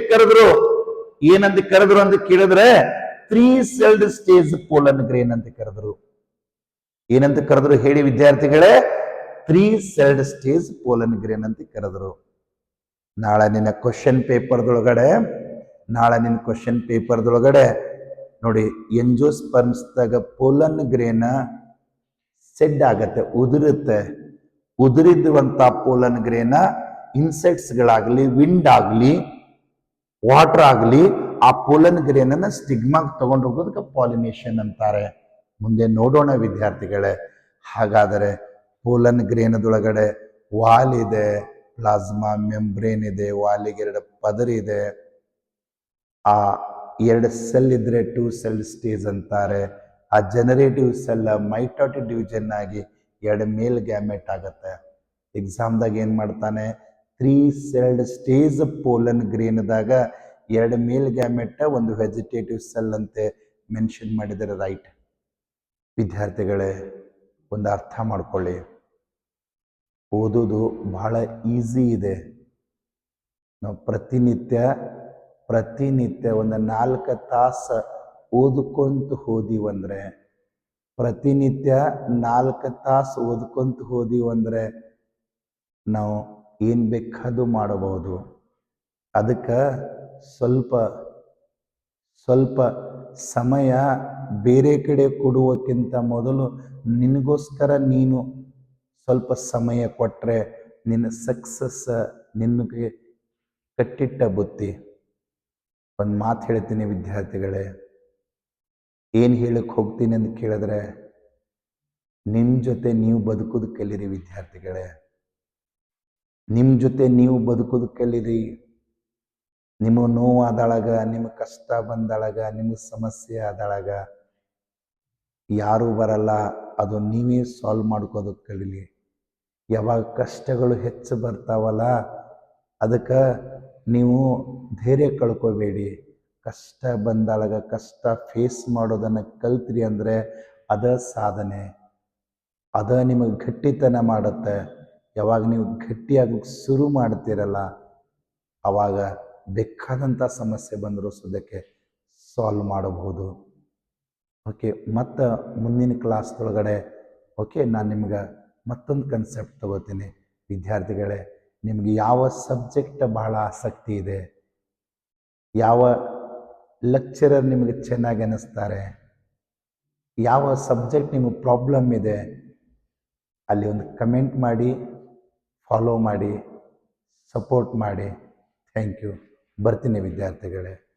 A: ಕರೆದ್ರು ಅಂತ ಕೇಳಿದ್ರೆ 3 ಸೆಲ್ಡ್ ಸ್ಟೇಜ್ ಪೋಲನ್ ಗ್ರೇನ್ ಅಂತ ಕರೆದ್ರು. ಏನಂತ ಕರೆದ್ರು ಹೇಳಿ ವಿದ್ಯಾರ್ಥಿಗಳೇ, 3 ಸೆಲ್ಡ್ ಸ್ಟೇಜ್ ಪೋಲನ್ ಗ್ರೇನ್ ಅಂತ ಕರೆದ್ರು. ನಾಳೆ ನಿನ್ನ ಕ್ವಶನ್ ಪೇಪರ್ದೊಳಗಡೆ ನೋಡಿ, ಎಂಜೋಸ್ಪರ್ಮ್ಸ್ದಾಗ ಪೋಲನ್ ಗ್ರೇನ್ ಸೆಡ್ ಆಗತ್ತೆ, ಉದುರಿದ್ದಂತ ಪೋಲನ್ ಗ್ರೇನ ಇನ್ಸೆಕ್ಟ್ಸ್ ಗಳಾಗ್ಲಿ, ವಿಂಡ್ ಆಗ್ಲಿ, ವಾಟರ್ ಆಗ್ಲಿ, ಆ ಪೋಲನ್ ಗ್ರೇನ್ ಅನ್ನ ಸ್ಟಿಗ್ಮಾಗ್ ತಗೊಂಡು ಹೋಗೋದಕ್ಕೆ ಪಾಲಿನೇಷನ್ ಅಂತಾರೆ. ಮುಂದೆ ನೋಡೋಣ ವಿದ್ಯಾರ್ಥಿಗಳೇ. ಹಾಗಾದರೆ ಪೋಲನ್ ಗ್ರೇನದೊಳಗಡೆ ವಾಲ್ ಇದೆ, ಪ್ಲಾಸ್ಮಾ ಮೆಂಬ್ರೇನ್ ಇದೆ, ವಾಲಿಗೆ 2 ಪದರ್ ಇದೆ. ಆ 2 ಸೆಲ್ ಇದ್ರೆ 2 ಸೆಲ್ ಸ್ಟೇಜ್ ಅಂತಾರೆ. ಆ ಜನರೇಟಿವ್ ಸೆಲ್ ಮೈಟೋಟಿಕ್ ಡಿವಿಷನ್ ಆಗಿ 2 ಮೇಲ್ ಗ್ಯಾಮೆಟ್ ಆಗತ್ತೆ. ಎಕ್ಸಾಮ್ದಾಗ ಏನ್ ಮಾಡ್ತಾನೆ, 3 ಸೆಲ್ಡ್ ಸ್ಟೇಜ್ ಪೋಲನ್ ಗ್ರೇನ್ದಾಗ 2 ಮೇಲ್ ಗ್ಯಾಮೆಟ್, 1 ವೆಜಿಟೇಟಿವ್ ಸೆಲ್ ಅಂತೆ ಮೆನ್ಷನ್ ಮಾಡಿದರೆ ರೈಟ್. ವಿದ್ಯಾರ್ಥಿಗಳೇ, ಒಂದು ಅರ್ಥ ಮಾಡ್ಕೊಳ್ಳಿ, ಓದೋದು ಬಹಳ ಈಸಿ ಇದೆ. ನಾವು ಪ್ರತಿನಿತ್ಯ ಒಂದು 4 ತಾಸು ಓದ್ಕೊಂತ ಹೋದಿವಂದ್ರೆ, ಪ್ರತಿನಿತ್ಯ 4 ತಾಸು ಓದ್ಕೊಂತ ಹೋದಿವಂದ್ರೆ ನಾವು ಏನ್ ಬೇಕಾದ್ರೂ ಮಾಡಬಹುದು. ಅದಕ್ಕೆ ಸ್ವಲ್ಪ ಸಮಯ ಬೇರೆ ಕಡೆ ಕೊಡುವಕ್ಕಿಂತ ಮೊದಲು ನಿನಗೋಸ್ಕರ ನೀನು ಸ್ವಲ್ಪ ಸಮಯ ಕೊಟ್ರೆ ನಿನ್ನ ಸಕ್ಸಸ್ ನಿನಗೆ ಕಟ್ಟಿಟ್ಟ ಬುತ್ತಿ. ಒಂದು ಮಾತು ಹೇಳ್ತೀನಿ ವಿದ್ಯಾರ್ಥಿಗಳೇ, ಏನು ಹೇಳಕ್ಕೆ ಹೋಗ್ತೀನಿ ಅಂತ ಕೇಳಿದ್ರೆ, ನಿಮ್ಮ ಜೊತೆ ನೀವು ಬದುಕೋದು ಕಲೀರಿ ವಿದ್ಯಾರ್ಥಿಗಳೇ. ನಿಮ್ಮ ಜೊತೆ ನೀವು ಬದುಕೋದು ಕಲೀರಿ. ನಿಮ್ಮ ನೋವಾದಳಗ, ನಿಮ್ಮ ಕಷ್ಟ ಬಂದಳಗ, ನಿಮ್ಮ ಸಮಸ್ಯೆ ಆದಳಗ ಯಾರೂ ಬರಲ್ಲ, ಅದು ನೀವೇ ಸಾಲ್ವ್ ಮಾಡ್ಕೋದಕ್ಕೆ ಕಲೀಲಿ. ಯಾವಾಗ ಕಷ್ಟಗಳು ಹೆಚ್ಚು ಬರ್ತಾವಲ್ಲ, ಅದಕ್ಕೆ ನೀವು ಧೈರ್ಯ ಕಳ್ಕೋಬೇಡಿ. ಕಷ್ಟ ಬಂದಳಗ ಕಷ್ಟ ಫೇಸ್ ಮಾಡೋದನ್ನು ಕಲ್ತ್ರಿ ಅಂದರೆ ಅದ ಸಾಧನೆ, ಅದ ನಿಮಗೆ ಗಟ್ಟಿತನ ಮಾಡುತ್ತೆ. ಯಾವಾಗ ನೀವು ಗಟ್ಟಿಯಾಗೋಕ್ಕೆ ಶುರು ಮಾಡ್ತೀರಲ್ಲ, ಆವಾಗ ಬೇಕಾದಂಥ ಸಮಸ್ಯೆ ಬಂದರೂ ಸದ್ಯಕ್ಕೆ ಸಾಲ್ವ್ ಮಾಡಬಹುದು. ಓಕೆ, ಮತ್ತು ಮುಂದಿನ ಕ್ಲಾಸ್ದೊಳಗಡೆ ನಾನು ನಿಮ್ಗೆ ಮತ್ತೊಂದು ಕನ್ಸೆಪ್ಟ್ ತಗೋತೀನಿ. ವಿದ್ಯಾರ್ಥಿಗಳೇ, ನಿಮಗೆ ಯಾವ ಸಬ್ಜೆಕ್ಟ್ ಬಹಳ ಆಸಕ್ತಿ ಇದೆ, ಯಾವ ಲೆಕ್ಚರರ್ ನಿಮಗೆ ಚೆನ್ನಾಗಿ ಅನ್ನಿಸ್ತಾರೆ, ಯಾವ ಸಬ್ಜೆಕ್ಟ್ ನಿಮಗೆ ಪ್ರಾಬ್ಲಮ್ ಇದೆ ಅಲ್ಲಿ ಒಂದು ಕಮೆಂಟ್ ಮಾಡಿ, ಫಾಲೋ ಮಾಡಿ, ಸಪೋರ್ಟ್ ಮಾಡಿ. Thank you. ಬರ್ತೀನಿ ವಿದ್ಯಾರ್ಥಿಗಳೇ.